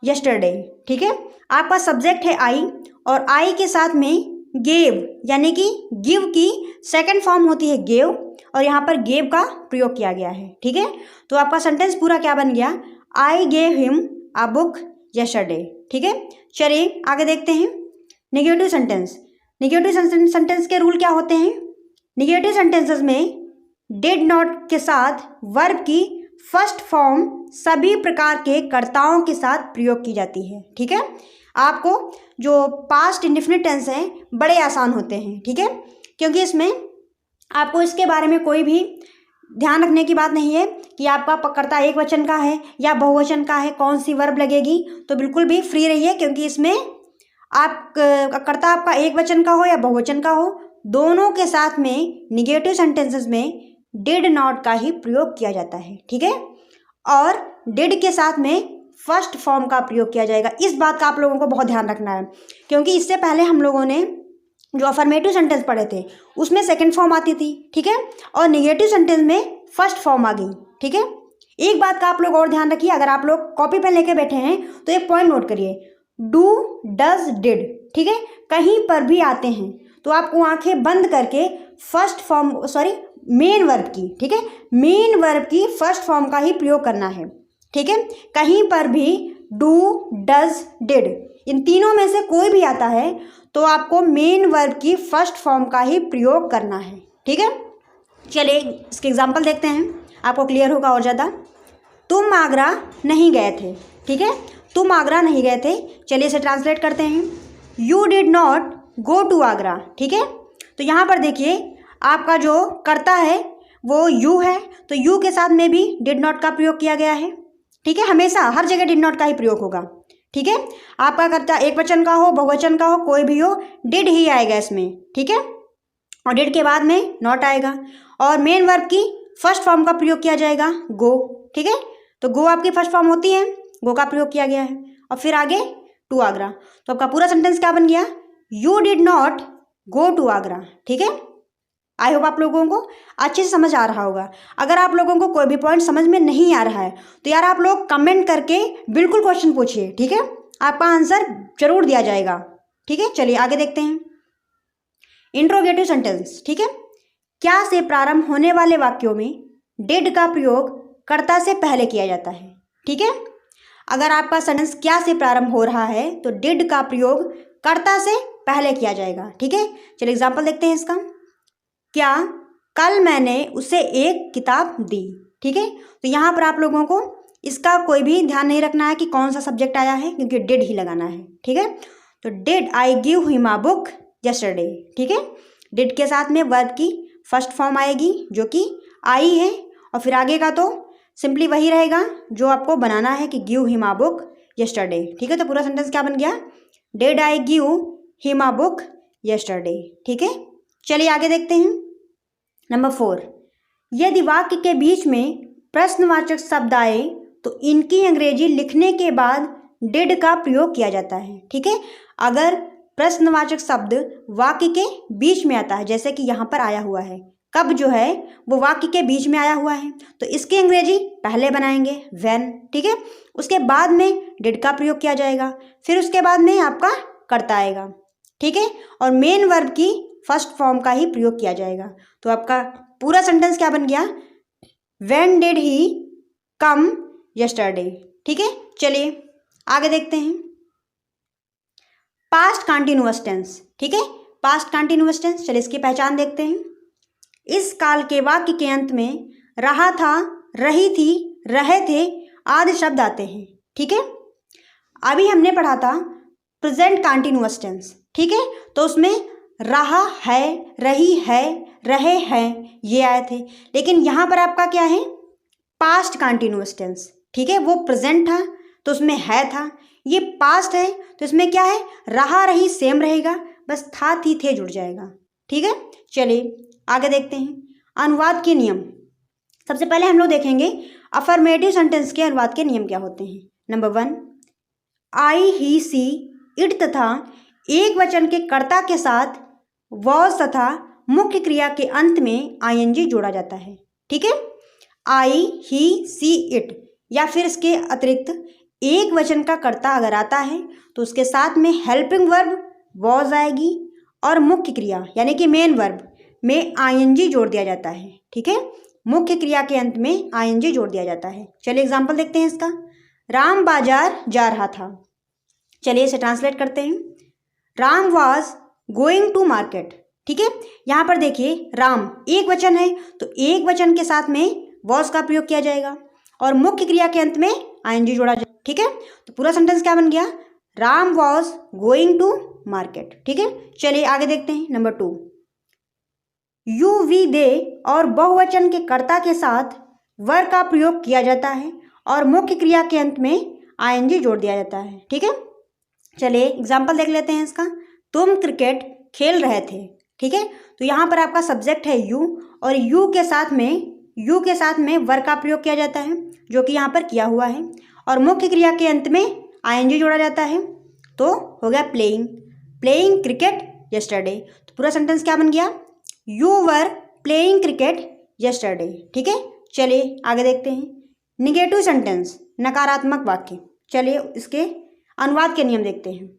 yesterday, ठीक है। आपका सब्जेक्ट है आई और आई के साथ में गेव यानी कि गिव की सेकंड फॉर्म होती है गेव और यहाँ पर गेव का प्रयोग किया गया है, ठीक है। तो आपका सेंटेंस पूरा क्या बन गया, I gave him a book yesterday, ठीक है। चलिए आगे देखते हैं नेगेटिव सेंटेंस। नेगेटिव सेंटेंस के रूल क्या होते हैं। नेगेटिव सेंटेंसेस में डिड नॉट के साथ वर्ब की फर्स्ट फॉर्म सभी प्रकार के कर्ताओं के साथ प्रयोग की जाती है, ठीक है। आपको जो पास्ट इंडेफिनिट टेंस हैं बड़े आसान होते हैं, ठीक है, क्योंकि इसमें आपको इसके बारे में कोई भी ध्यान रखने की बात नहीं है कि आपका कर्ता एक वचन का है या बहुवचन का है, कौन सी वर्ब लगेगी, तो बिल्कुल भी फ्री रहिए, क्योंकि इसमें आप कर्ता आपका एक वचन का हो या बहुवचन का हो, दोनों के साथ में निगेटिव सेंटेंसेस में डिड नॉट का ही प्रयोग किया जाता है, ठीक है। और डिड के साथ में फर्स्ट फॉर्म का प्रयोग किया जाएगा। इस बात का आप लोगों को बहुत ध्यान रखना है, क्योंकि इससे पहले हम लोगों ने जो अफर्मेटिव सेंटेंस पढ़े थे उसमें सेकंड फॉर्म आती थी, ठीक है, और निगेटिव सेंटेंस में फर्स्ट फॉर्म आ गई, ठीक है। एक बात का आप लोग और ध्यान रखिए, अगर आप लोग कॉपी पेन लेके बैठे हैं तो एक पॉइंट नोट करिए, डू डज डिड, ठीक है, कहीं पर भी आते हैं तो आपको आंखें बंद करके फर्स्ट फॉर्म मेन वर्ब की, ठीक है, मेन वर्ब की फर्स्ट फॉर्म का ही प्रयोग करना है, ठीक है। कहीं पर भी डू डज डिड इन तीनों में से कोई भी आता है तो आपको मेन वर्ब की फर्स्ट फॉर्म का ही प्रयोग करना है, ठीक है। चलिए इसके एग्जांपल देखते हैं, आपको क्लियर होगा और ज़्यादा। तुम आगरा नहीं गए थे, ठीक है, तुम आगरा नहीं गए थे। चलिए इसे ट्रांसलेट करते हैं, you did not go to Agra, ठीक है। तो यहाँ पर देखिए आपका जो कर्ता है वो यू है, तो यू के साथ में भी डिड नॉट का प्रयोग किया गया है, ठीक है। हमेशा हर जगह डिड नॉट का ही प्रयोग होगा, ठीक है। आपका कर्ता एक वचन का हो बहुवचन का हो कोई भी हो, डिड ही आएगा इसमें, ठीक है, और डिड के बाद में नॉट आएगा और मेन वर्ब की फर्स्ट फॉर्म का प्रयोग किया जाएगा गो, ठीक है। तो गो आपकी फर्स्ट फॉर्म होती है, गो का प्रयोग किया गया है और फिर आगे टू आगरा। तो आपका पूरा सेंटेंस क्या बन गया, you did not go to Agra, ठीक है। आई होप आप लोगों को अच्छे से समझ आ रहा होगा। अगर आप लोगों को कोई भी पॉइंट समझ में नहीं आ रहा है तो यार आप लोग कमेंट करके बिल्कुल क्वेश्चन पूछिए, ठीक है, आपका आंसर जरूर दिया जाएगा, ठीक है। चलिए आगे देखते हैं इंट्रोगेटिव सेंटेंस, ठीक है। क्या से प्रारंभ होने वाले वाक्यों में डिड का प्रयोग कर्ता से पहले किया जाता है, ठीक है। अगर आपका सेंटेंस क्या से प्रारंभ हो रहा है तो डिड का प्रयोग कर्ता से पहले किया जाएगा, ठीक है। चलिए एग्जाम्पल देखते हैं इसका। क्या कल मैंने उसे एक किताब दी, ठीक है। तो यहाँ पर आप लोगों को इसका कोई भी ध्यान नहीं रखना है कि कौन सा सब्जेक्ट आया है, क्योंकि डिड ही लगाना है, ठीक है। तो did I give him a book yesterday, ठीक है। डिड के साथ में वर्ब की फर्स्ट फॉर्म आएगी जो कि आई है और फिर आगे का तो सिंपली वही रहेगा जो आपको बनाना है कि give him a book yesterday, ठीक है। तो पूरा सेंटेंस क्या बन गया, did I give him a book yesterday, ठीक है। चलिए आगे देखते हैं नंबर 4। यदि वाक्य के बीच में प्रश्नवाचक शब्द आए तो इनकी अंग्रेजी लिखने के बाद डिड का प्रयोग किया जाता है, ठीक है। अगर प्रश्नवाचक शब्द वाक्य के बीच में आता है, जैसे कि यहाँ पर आया हुआ है, कब जो है वो वाक्य के बीच में आया हुआ है तो इसकी अंग्रेजी पहले बनाएंगे व्हेन, ठीक है। उसके बाद में डिड का प्रयोग किया जाएगा, फिर उसके बाद में आपका कर्ता आएगा, ठीक है, और मेन वर्ब की फर्स्ट फॉर्म का ही प्रयोग किया जाएगा। तो आपका पूरा सेंटेंस क्या बन गया, when did he come yesterday, ठीक है। चलिए आगे देखते हैं पास्ट कंटिन्यूअस टेंस, ठीक है, पास्ट कंटिन्यूअस टेंस। चलिए इसकी पहचान देखते हैं। इस काल के वाक्य के अंत में रहा था, रही थी, रहे थे आदि शब्द आते हैं, ठीक है। अभी हमने पढ़ा था प्रेजेंट कंटिन्यूअस टेंस, ठीक है, तो उसमें रहा है, रही है, रहे हैं ये आए थे, लेकिन यहाँ पर आपका क्या है पास्ट कंटिन्यूअस टेंस, ठीक है। वो प्रेजेंट था तो उसमें है था, ये पास्ट है तो इसमें क्या है रहा रही सेम रहेगा, बस था थी थे जुड़ जाएगा, ठीक है। चलिए आगे देखते हैं अनुवाद के नियम। सबसे पहले हम लोग देखेंगे अफर्मेटिव सेंटेंस के अनुवाद के नियम क्या होते हैं? Number 1, I, he, C, it तथा एक वचन के कर्ता के साथ वॉज तथा मुख्य क्रिया के अंत में आईएनजी जोड़ा जाता है। ठीक है, आई, ही, सी, इट या फिर इसके अतिरिक्त एक वचन का कर्ता अगर आता है तो उसके साथ में हेल्पिंग वर्ब वॉज आएगी और मुख्य क्रिया यानी कि मेन वर्ब में आईएनजी जोड़ दिया जाता है। ठीक है, मुख्य क्रिया के अंत में आईएनजी जोड़ दिया जाता है। चलिए एग्जाम्पल देखते हैं इसका। राम बाजार जा रहा था। चलिए इसे ट्रांसलेट करते हैं। Ram was going to market. ठीक है, यहाँ पर देखिए राम एक वचन है तो एक वचन के साथ में वॉज का प्रयोग किया जाएगा और मुख्य क्रिया के अंत में आईएनजी जोड़ा जाएगा। ठीक है, तो पूरा सेंटेंस क्या बन गया? Ram was going to market. ठीक है, चलिए आगे देखते हैं। नंबर 2, यू, वी, दे और बहुवचन के कर्ता के साथ वर का प्रयोग किया जाता है और मुख्य क्रिया के अंत में आईएनजी जोड़ दिया जाता है। ठीक है, चलिए एग्जाम्पल देख लेते हैं इसका। तुम क्रिकेट खेल रहे थे। ठीक है, तो यहाँ पर आपका सब्जेक्ट है यू और यू के साथ में वर का प्रयोग किया जाता है जो कि यहाँ पर किया हुआ है और मुख्य क्रिया के अंत में आईएनजी जोड़ा जाता है। तो हो गया प्लेइंग क्रिकेट यस्टरडे। तो पूरा सेंटेंस क्या बन गया? You were playing cricket yesterday. ठीक है, चलिए आगे देखते हैं। निगेटिव सेंटेंस, नकारात्मक वाक्य। चलिए इसके अनुवाद के नियम देखते हैं।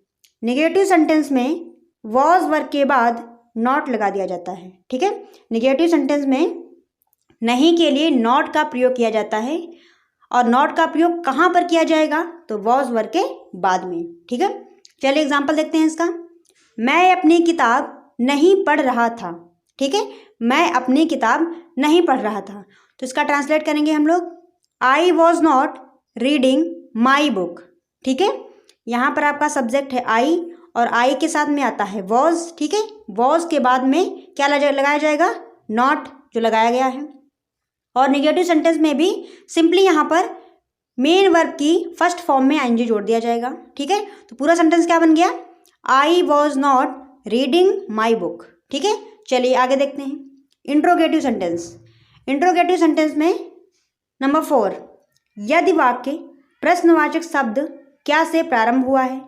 निगेटिव सेंटेंस में वॉज वर्ब के बाद नॉट लगा दिया जाता है। ठीक है, निगेटिव सेंटेंस में नहीं के लिए नॉट का प्रयोग किया जाता है और नॉट का प्रयोग कहाँ पर किया जाएगा? तो वॉज वर्ब के बाद में। ठीक है, चलिए एग्जाम्पल देखते हैं इसका। मैं अपनी किताब नहीं पढ़ रहा था। ठीक है, मैं अपनी किताब नहीं पढ़ रहा था तो इसका ट्रांसलेट करेंगे हम लोग। I was not reading my book. ठीक है, यहाँ पर आपका सब्जेक्ट है आई और आई के साथ में आता है वॉज। ठीक है, वॉज के बाद में क्या लगाया जाएगा? नॉट जो लगाया गया है। और निगेटिव सेंटेंस में भी सिंपली यहाँ पर मेन वर्ब की फर्स्ट फॉर्म में आईएनजी जोड़ दिया जाएगा। ठीक है, तो पूरा सेंटेंस क्या बन गया? I was not reading my book. ठीक है, चलिए आगे देखते हैं। इंट्रोगेटिव सेंटेंस में नंबर 4, यदि वाक्य प्रश्नवाचक शब्द क्या से प्रारंभ हुआ है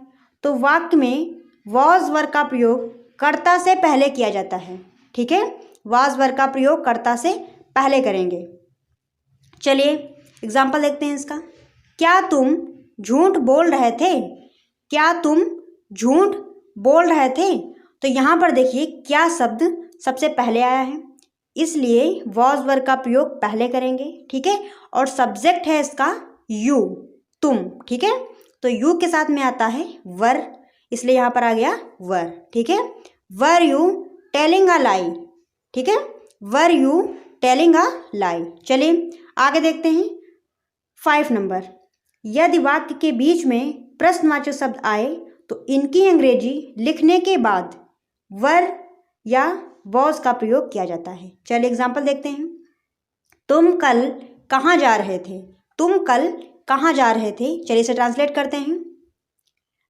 तो वाक्य में वॉज वर्ब का प्रयोग कर्ता से पहले किया जाता है। ठीक है, वॉज वर्ब का प्रयोग कर्ता से पहले करेंगे। चलिए एग्जाम्पल देखते हैं इसका। क्या तुम झूठ बोल रहे थे? क्या तुम झूठ बोल रहे थे? तो यहाँ पर देखिए क्या शब्द सबसे पहले आया है इसलिए वॉज वर्ब का प्रयोग पहले करेंगे। ठीक है, और सब्जेक्ट है इसका यू, तुम। ठीक है, तो यू के साथ में आता है वर इसलिए यहाँ पर आ गया वर। ठीक है, वर यू टेलिंग अ लाई। ठीक है, वर यू टेलिंग अ लाई। चलिए आगे देखते हैं। 5 नंबर, यदि वाक्य के बीच में प्रश्नवाचक शब्द आए तो इनकी अंग्रेजी लिखने के बाद वर या वॉज का प्रयोग किया जाता है। चलिए एग्जाम्पल देखते हैं। तुम कल कहाँ जा रहे थे? तुम कल कहाँ जा रहे थे? चलिए इसे ट्रांसलेट करते हैं।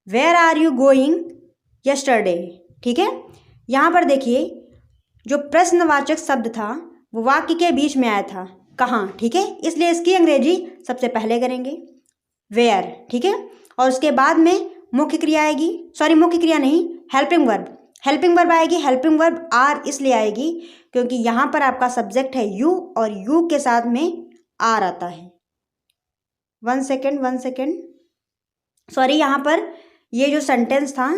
Where are you going yesterday? ठीक है, यहाँ पर देखिए जो प्रश्नवाचक शब्द था वो वाक्य के बीच में आया था कहाँ। ठीक है, इसलिए इसकी अंग्रेजी सबसे पहले करेंगे वेयर। ठीक है, और उसके बाद में मुख्य क्रिया आएगी, सॉरी मुख्य क्रिया नहीं, हेल्पिंग वर्ब आएगी। हेल्पिंग वर्ब आर इसलिए आएगी क्योंकि यहाँ पर आपका सब्जेक्ट है यू और यू के साथ में आर आता है। 1 सेकेंड, सॉरी यहाँ पर ये जो सेंटेंस था,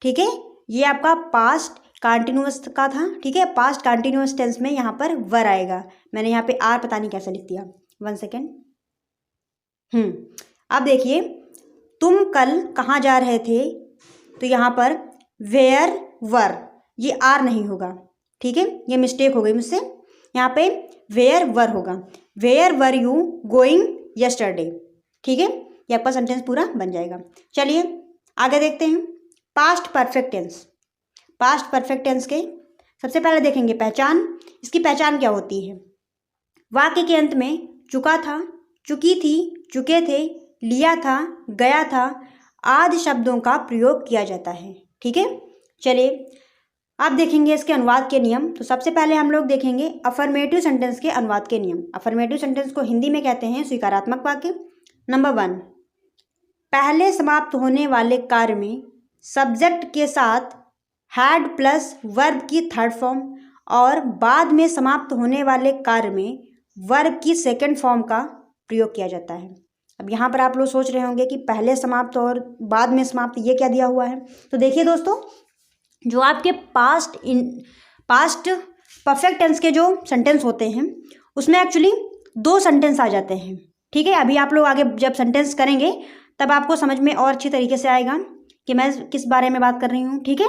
ठीक है, ये आपका पास्ट कंटिन्यूअस का था। ठीक है, पास्ट कंटिन्यूअस टेंस में यहाँ पर वर आएगा। मैंने यहाँ पे आर पता नहीं कैसे लिख दिया। 1 सेकेंड। अब देखिए तुम कल कहाँ जा रहे थे तो यहाँ पर वेयर वर, ये आर नहीं होगा। ठीक है, ये मिस्टेक हो गई मुझसे, यहाँ पे वेयर वर होगा। Where were you going yesterday. ठीक है, ये आपका सेंटेंस पूरा बन जाएगा। चलिए आगे देखते हैं। पास्ट परफेक्ट टेंस के सबसे पहले देखेंगे पहचान। इसकी पहचान क्या होती है? वाक्य के अंत में चुका था, चुकी थी, चुके थे, लिया था, गया था आदि शब्दों का प्रयोग किया जाता है। ठीक है, चलिए आप देखेंगे इसके अनुवाद के नियम। तो सबसे पहले हम लोग देखेंगे अफर्मेटिव सेंटेंस के अनुवाद के नियम। अफर्मेटिव सेंटेंस को हिंदी में कहते हैं स्वीकारात्मक वाक्य। नंबर 1, पहले समाप्त होने वाले कार्य में सब्जेक्ट के साथ हैड प्लस वर्ब की थर्ड फॉर्म और बाद में समाप्त होने वाले कार्य में वर्ब की सेकंड फॉर्म का प्रयोग किया जाता है। अब यहाँ पर आप लोग सोच रहे होंगे कि पहले समाप्त और बाद में समाप्त, ये क्या दिया हुआ है। तो देखिए दोस्तों, जो आपके पास्ट परफेक्ट टेंस के जो सेंटेंस होते हैं उसमें एक्चुअली 2 सेंटेंस आ जाते हैं। ठीक है, अभी आप लोग आगे जब सेंटेंस करेंगे तब आपको समझ में और अच्छी तरीके से आएगा कि मैं किस बारे में बात कर रही हूँ। ठीक है,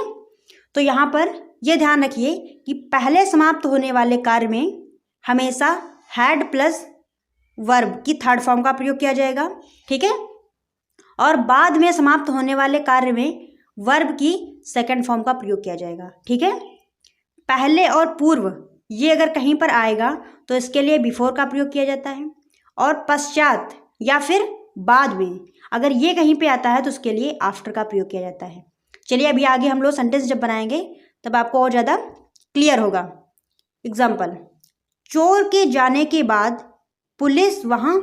तो यहाँ पर यह ध्यान रखिए कि पहले समाप्त होने वाले कार्य में हमेशा हैड प्लस वर्ब की थर्ड फॉर्म का प्रयोग किया जाएगा। ठीक है, और बाद में समाप्त होने वाले कार्य में वर्ब की सेकंड फॉर्म का प्रयोग किया जाएगा। ठीक है, पहले और पूर्व ये अगर कहीं पर आएगा तो इसके लिए बिफोर का प्रयोग किया जाता है, और पश्चात या फिर बाद में अगर ये कहीं पे आता है तो उसके लिए आफ्टर का प्रयोग किया जाता है। चलिए अभी आगे हम लोग सेंटेंस जब बनाएंगे तब आपको और ज़्यादा क्लियर होगा। एग्जाम्पल, चोर के जाने के बाद पुलिस वहाँ।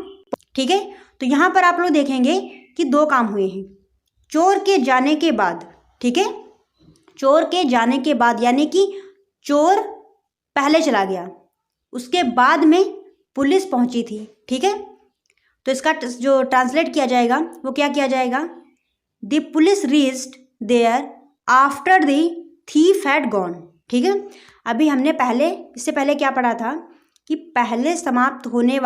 ठीक है, तो यहाँ पर आप लोग देखेंगे कि 2 काम हुए हैं। चोर के जाने के बाद, ठीक है, चोर के जाने के बाद यानी कि चोर पहले चला गया, उसके बाद में पुलिस पहुंची थी। ठीक है, तो इसका जो ट्रांसलेट किया जाएगा वो क्या किया जाएगा, the police reached there after the thief had gone. ठीक है, अभी हमने इससे पहले क्या पढ़ा था कि पहले समाप्त होने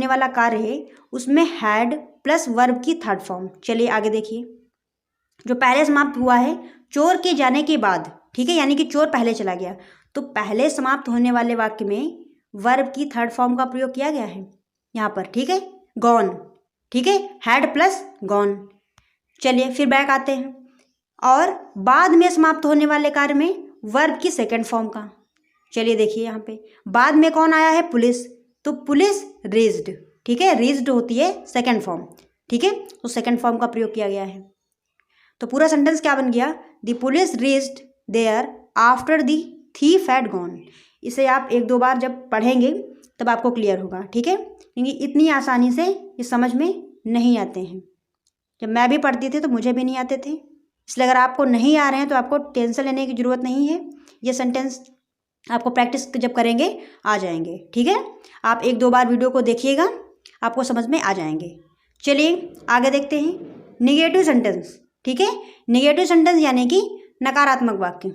वाला कार्य है उसमें हैड प्लस वर्ब की थर्ड फॉर्म। चलिए आगे देखिए, जो पहले समाप्त हुआ है चोर के जाने के बाद, ठीक है, यानी कि चोर पहले चला गया, तो पहले समाप्त होने वाले वाक्य में वर्ब की थर्ड फॉर्म का प्रयोग किया गया है यहाँ पर। ठीक है, गॉन। ठीक है, हैड प्लस गॉन। चलिए फिर बैक आते हैं, और बाद में समाप्त होने वाले कार्य में वर्ब की सेकंड फॉर्म का। चलिए देखिए यहाँ पे बाद में कौन आया है, पुलिस, तो पुलिस रीच्ड। ठीक है, रीच्ड होती है सेकंड फॉर्म। ठीक है, तो सेकंड फॉर्म का प्रयोग किया गया है। तो पूरा सेंटेंस क्या बन गया, the police reached there after the thief had gone. इसे आप 1-2 बार जब पढ़ेंगे तब आपको क्लियर होगा। ठीक है, क्योंकि इतनी आसानी से ये समझ में नहीं आते हैं। जब मैं भी पढ़ती थी तो मुझे भी नहीं आते थे, इसलिए अगर आपको नहीं आ रहे हैं तो आपको टेंशन लेने की ज़रूरत नहीं है। ये सेंटेंस आपको प्रैक्टिस जब करेंगे आ जाएंगे। ठीक है, आप 1-2 बार वीडियो को देखिएगा, आपको समझ में आ जाएंगे। चलिए आगे देखते हैं निगेटिव सेंटेंस। ठीक है, निगेटिव सेंटेंस यानी कि नकारात्मक वाक्य।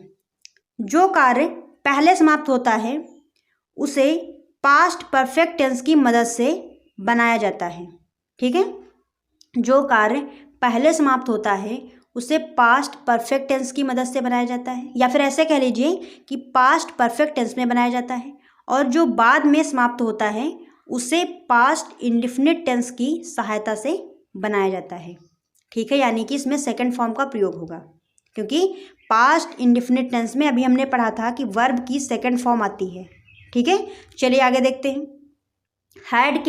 जो कार्य पहले समाप्त होता है उसे पास्ट परफेक्ट टेंस की मदद से बनाया जाता है। ठीक है, जो कार्य पहले समाप्त होता है उसे पास्ट परफेक्ट टेंस की मदद से बनाया जाता है, या फिर ऐसे कह लीजिए कि पास्ट परफेक्ट टेंस में बनाया जाता है, और जो बाद में समाप्त होता है उसे पास्ट इंडेफिनिट टेंस की सहायता से बनाया जाता है। ठीक है, यानी कि इसमें सेकंड फॉर्म का प्रयोग होगा, क्योंकि पास्ट इंडेफिनिट टेंस में अभी हमने पढ़ा था कि वर्ब की सेकंड फॉर्म आती है। ठीक है, चलिए आगे देखते हैं। हैड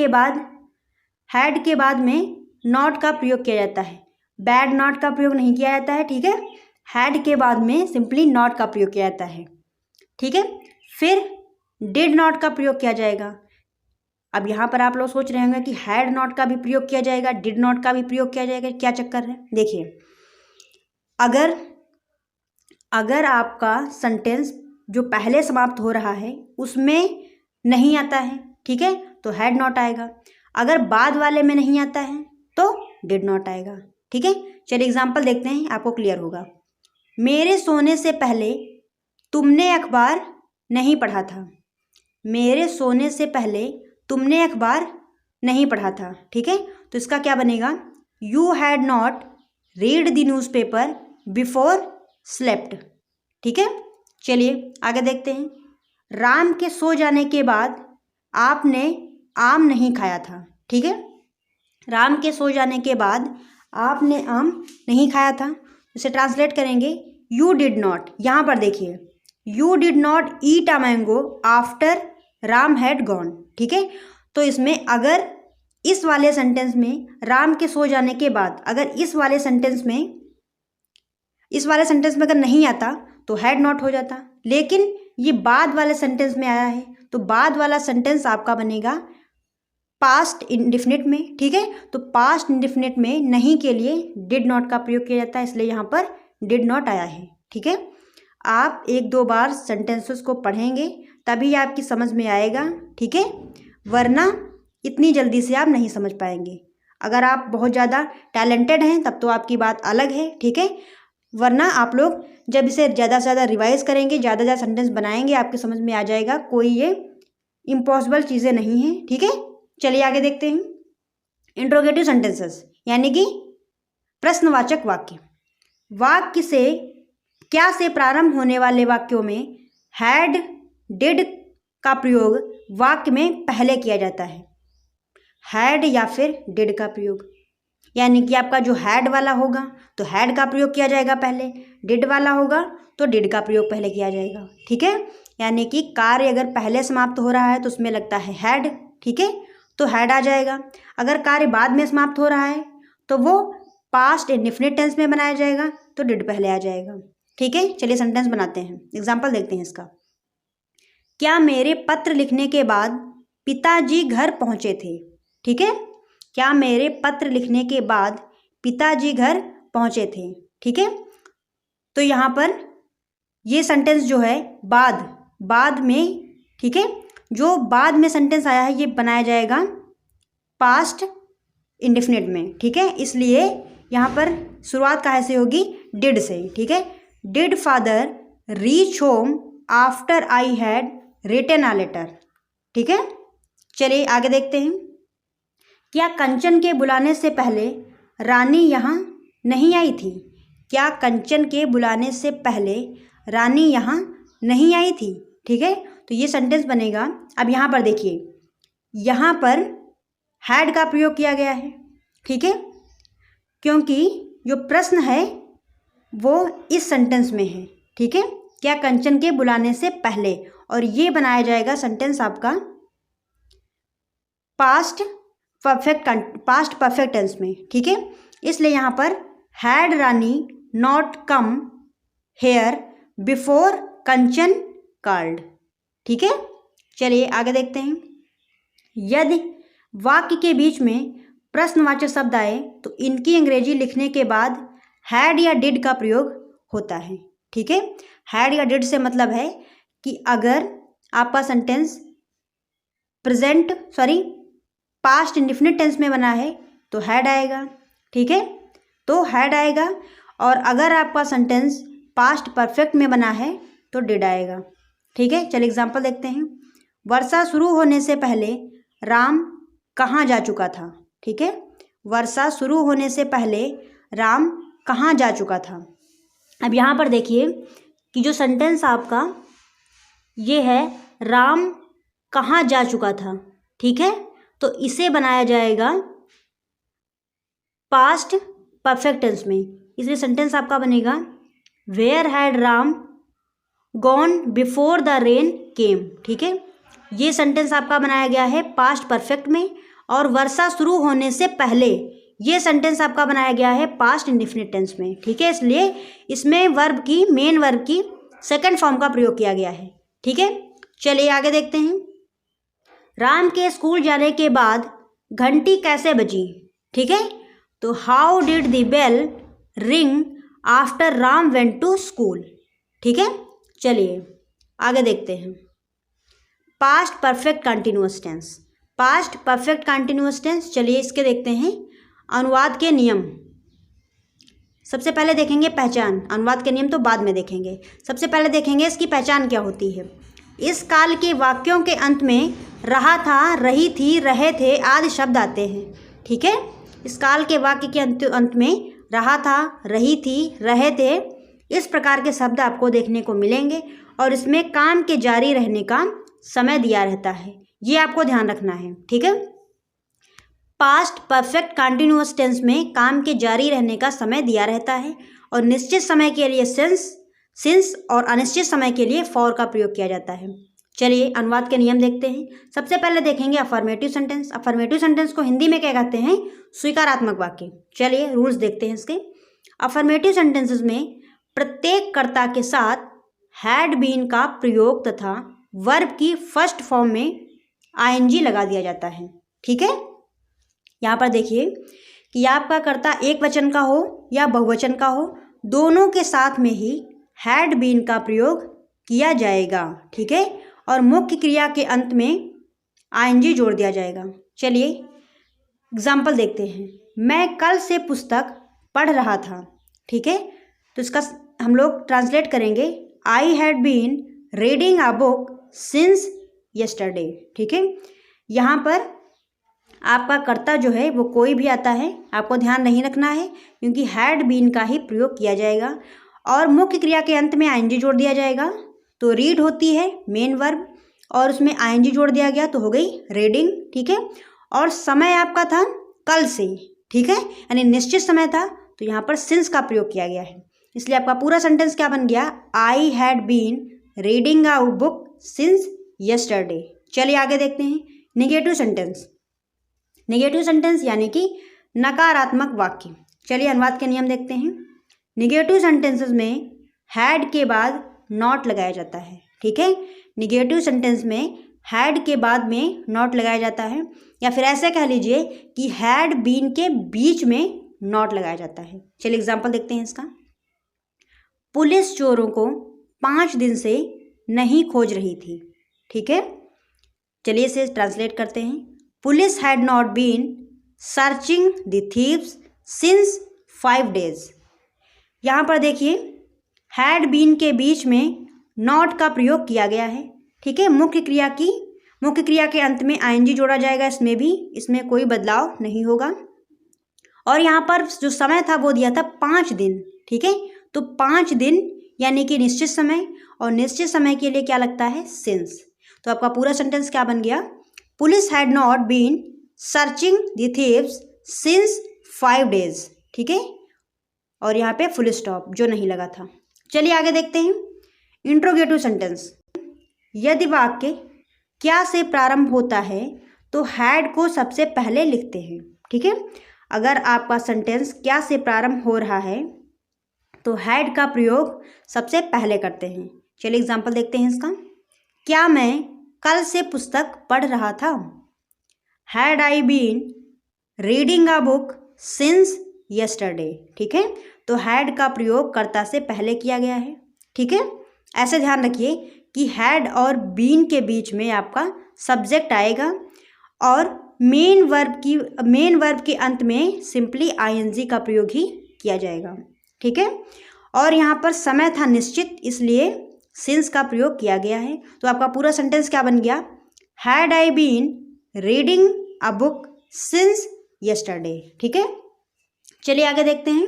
के बाद में नॉट का प्रयोग किया जाता है, बैड नॉट का प्रयोग नहीं किया जाता है। ठीक है, हैड के बाद में सिंपली नॉट का प्रयोग किया जाता है। ठीक है, फिर डिड नॉट का प्रयोग किया जाएगा। अब यहाँ पर आप लोग सोच रहे होंगे कि हैड नॉट का भी प्रयोग किया जाएगा, डिड नॉट का भी प्रयोग किया जाएगा, क्या चक्कर है। देखिए, अगर आपका सेंटेंस जो पहले समाप्त हो रहा है उसमें नहीं आता है, ठीक है, तो हैड नॉट आएगा। अगर बाद वाले में नहीं आता है तो डिड नॉट आएगा। ठीक है, चलिए एग्जाम्पल देखते हैं, आपको क्लियर होगा। मेरे सोने से पहले तुमने अखबार नहीं पढ़ा था। मेरे सोने से पहले तुमने अखबार नहीं पढ़ा था। ठीक है, तो इसका क्या बनेगा, you had not read the newspaper before slept. ठीक है, चलिए आगे देखते हैं। राम के सो जाने के बाद आपने आम नहीं खाया था। ठीक है, राम के सो जाने के बाद आपने आम नहीं खाया था, इसे ट्रांसलेट करेंगे यू डिड नॉट। यहाँ पर देखिए, you did not eat a mango after Ram had gone. ठीक है, तो इसमें अगर इस वाले सेंटेंस में राम के सो जाने के बाद, अगर इस वाले सेंटेंस में इस वाले सेंटेंस में अगर नहीं आता तो हैड नॉट हो जाता, लेकिन ये बाद वाले सेंटेंस में आया है तो बाद वाला सेंटेंस आपका बनेगा पास्ट इंडेफिनिट में। ठीक है, तो पास्ट इंडेफिनिट में नहीं के लिए डिड नॉट का प्रयोग किया जाता है, इसलिए यहाँ पर डिड नॉट आया है। ठीक है, आप एक दो बार सेंटेंसेस को पढ़ेंगे तभी आपकी समझ में आएगा। ठीक है, वरना इतनी जल्दी से आप नहीं समझ पाएंगे। अगर आप बहुत ज़्यादा टैलेंटेड हैं तब तो आपकी बात अलग है। ठीक है, वरना आप लोग जब इसे ज़्यादा से ज़्यादा रिवाइज करेंगे, ज़्यादा ज़्यादा सेंटेंस बनाएंगे, आपकी समझ में आ जाएगा। कोई ये इम्पॉसिबल चीज़ें नहीं हैं। ठीक है, चलिए आगे देखते हैं। इंट्रोगेटिव सेंटेंसेस यानी कि प्रश्नवाचक वाक्य। वाक्य से क्या से प्रारंभ होने वाले वाक्यों में हैड डिड का प्रयोग वाक्य में पहले किया जाता है। हैड या फिर डिड का प्रयोग, यानी कि आपका जो हैड वाला होगा तो हैड का प्रयोग किया जाएगा पहले, डिड वाला होगा तो डिड का प्रयोग पहले किया जाएगा। ठीक है, यानी कि कार्य अगर पहले समाप्त हो रहा है तो उसमें लगता है हैड। ठीक है, तो हैड आ जाएगा। अगर कार्य बाद में समाप्त हो रहा है तो वो पास्ट इंडेफिनिट टेंस में बनाया जाएगा तो डिड पहले आ जाएगा। ठीक है, चलिए सेंटेंस बनाते हैं, एग्जाम्पल देखते हैं इसका। क्या मेरे पत्र लिखने के बाद पिताजी घर पहुंचे थे। ठीक है, क्या मेरे पत्र लिखने के बाद पिताजी घर पहुंचे थे। ठीक है, तो यहाँ पर ये सेंटेंस जो है बाद में, ठीक है, जो बाद में सेंटेंस आया है ये बनाया जाएगा पास्ट इंडेफिनिट में। ठीक है, इसलिए यहाँ पर शुरुआत कहाँ से होगी, डिड से। ठीक है, did father reach home after I had written a letter. ठीक है, चलिए आगे देखते हैं। क्या कंचन के बुलाने से पहले रानी यहाँ नहीं आई थी। क्या कंचन के बुलाने से पहले रानी यहाँ नहीं आई थी। ठीक है, तो ये सेंटेंस बनेगा। अब यहाँ पर देखिए, यहाँ पर हैड का प्रयोग किया गया है। ठीक है, क्योंकि जो प्रश्न है वो इस सेंटेंस में है। ठीक है, क्या कंचन के बुलाने से पहले, और ये बनाया जाएगा सेंटेंस आपका पास्ट परफेक्ट टेंस में। ठीक है, इसलिए यहाँ पर had Rani not come here before Kanchan called. ठीक है, चलिए आगे देखते हैं। यदि वाक्य के बीच में प्रश्नवाचक शब्द आए तो इनकी अंग्रेजी लिखने के बाद हैड या डिड का प्रयोग होता है। ठीक है, हैड या डिड से मतलब है कि अगर आपका सेंटेंस पास्ट इंडेफिनिट टेंस में बना है तो हैड आएगा। ठीक है, तो हैड आएगा, और अगर आपका सेंटेंस पास्ट परफेक्ट में बना है तो डिड आएगा। ठीक है, चलिए एग्जांपल देखते हैं। वर्षा शुरू होने से पहले राम कहाँ जा चुका था। ठीक है, वर्षा शुरू होने से पहले राम कहाँ जा चुका था। अब यहाँ पर देखिए कि जो सेंटेंस आपका ये है राम कहाँ जा चुका था। ठीक है, तो इसे बनाया जाएगा पास्ट परफेक्ट टेंस में, इसलिए सेंटेंस आपका बनेगा where had Ram gone before the rain came. ठीक है, ये सेंटेंस आपका बनाया गया है पास्ट परफेक्ट में, और वर्षा शुरू होने से पहले ये सेंटेंस आपका बनाया गया है पास्ट इंडेफिनिट टेंस में। ठीक है, इसलिए इसमें मेन वर्ब की सेकंड फॉर्म का प्रयोग किया गया है। ठीक है, चलिए आगे देखते हैं। राम के स्कूल जाने के बाद घंटी कैसे बजी। ठीक है, तो how did the bell ring after Ram went to school. ठीक है, चलिए आगे देखते हैं। Past perfect continuous tense, past perfect continuous tense, चलिए इसके देखते हैं अनुवाद के नियम। सबसे पहले देखेंगे पहचान, अनुवाद के नियम तो बाद में देखेंगे। सबसे पहले देखेंगे इसकी पहचान क्या होती है। इस काल के वाक्यों के अंत में रहा था, रही थी, रहे थे आदि शब्द आते हैं। ठीक है, इस काल के वाक्य के अंत में रहा था, रही थी, रहे थे, इस प्रकार के शब्द आपको देखने को मिलेंगे, और इसमें काम के जारी रहने का समय दिया रहता है, ये आपको ध्यान रखना है। ठीक है, पास्ट परफेक्ट कंटिन्यूअस टेंस में काम के जारी रहने का समय दिया रहता है, और निश्चित समय के लिए सिंस और अनिश्चित समय के लिए फॉर का प्रयोग किया जाता है। चलिए अनुवाद के नियम देखते हैं। सबसे पहले देखेंगे अफर्मेटिव सेंटेंस। अफर्मेटिव सेंटेंस को हिंदी में क्या कहते हैं, स्वीकारात्मक वाक्य। चलिए रूल्स देखते हैं इसके। अफर्मेटिव सेंटेंसेस में प्रत्येक कर्ता के साथ हैड बीन का प्रयोग तथा वर्ब की फर्स्ट फॉर्म में आईएनजी लगा दिया जाता है। ठीक है, यहाँ पर देखिए कि आपका कर्ता एक वचन का हो या बहुवचन का हो, दोनों के साथ में ही हैड बीन का प्रयोग किया जाएगा। ठीक है, और मुख्य क्रिया के अंत में आईएनजी जोड़ दिया जाएगा। चलिए एग्जाम्पल देखते हैं। मैं कल से पुस्तक पढ़ रहा था। ठीक है, तो इसका हम लोग ट्रांसलेट करेंगे, I had been reading a book since yesterday. ठीक है, यहाँ पर आपका कर्ता जो है वो कोई भी आता है, आपको ध्यान नहीं रखना है क्योंकि हैड बीन का ही प्रयोग किया जाएगा और मुख्य क्रिया के अंत में आईएनजी जोड़ दिया जाएगा। तो रीड होती है मेन वर्ब और उसमें आईएनजी जोड़ दिया गया तो हो गई रीडिंग। ठीक है, और समय आपका था कल से। ठीक है, यानी निश्चित समय था, तो यहाँ पर सिंस का प्रयोग किया गया है, इसलिए आपका पूरा सेंटेंस क्या बन गया, I had been reading a book since yesterday. चलिए आगे देखते हैं नेगेटिव सेंटेंस। नेगेटिव सेंटेंस यानी कि नकारात्मक वाक्य। चलिए अनुवाद के नियम देखते हैं। नेगेटिव सेंटेंसेस में हैड के बाद नॉट लगाया जाता है। ठीक है, नेगेटिव सेंटेंस में हैड के बाद में नॉट लगाया जाता है, या फिर ऐसे कह लीजिए कि हैड बीन के बीच में नॉट लगाया जाता है। चलिए एग्जांपल देखते हैं इसका। पुलिस चोरों को 5 दिन से नहीं खोज रही थी। ठीक है, चलिए इसे ट्रांसलेट करते हैं। Police had not been searching the thieves since 5 days। यहाँ पर देखिए हैड बीन के बीच में नॉट का प्रयोग किया गया है। ठीक है, मुख्य क्रिया के अंत में आईएनजी जोड़ा जाएगा, इसमें कोई बदलाव नहीं होगा। और यहाँ पर जो समय था वो दिया था 5 दिन। ठीक है, तो 5 दिन यानी कि निश्चित समय, और निश्चित समय के लिए क्या लगता है, सिंस। तो आपका पूरा सेंटेंस क्या बन गया, police had not been searching the thieves since 5 days। ठीक है, और यहाँ पे फुल स्टॉप जो नहीं लगा था। चलिए आगे देखते हैं इंट्रोगेटिव सेंटेंस। यदि वाक्य क्या से प्रारंभ होता है तो हैड को सबसे पहले लिखते हैं। ठीक है, अगर आपका सेंटेंस क्या से प्रारंभ हो रहा है तो हैड का प्रयोग सबसे पहले करते हैं। चलिए एग्जांपल देखते हैं इसका। क्या मैं कल से पुस्तक पढ़ रहा था। Had I been reading a book since yesterday. ठीक है, तो हैड का प्रयोग कर्ता से पहले किया गया है। ठीक है, ऐसे ध्यान रखिए कि हैड और बीन के बीच में आपका सब्जेक्ट आएगा और मेन वर्ब के अंत में सिंपली आईएनजी का प्रयोग ही किया जाएगा। ठीक है, और यहाँ पर समय था निश्चित, इसलिए सिंस का प्रयोग किया गया है। तो आपका पूरा सेंटेंस क्या बन गया, had I been reading a book since yesterday. ठीक है, चलिए आगे देखते हैं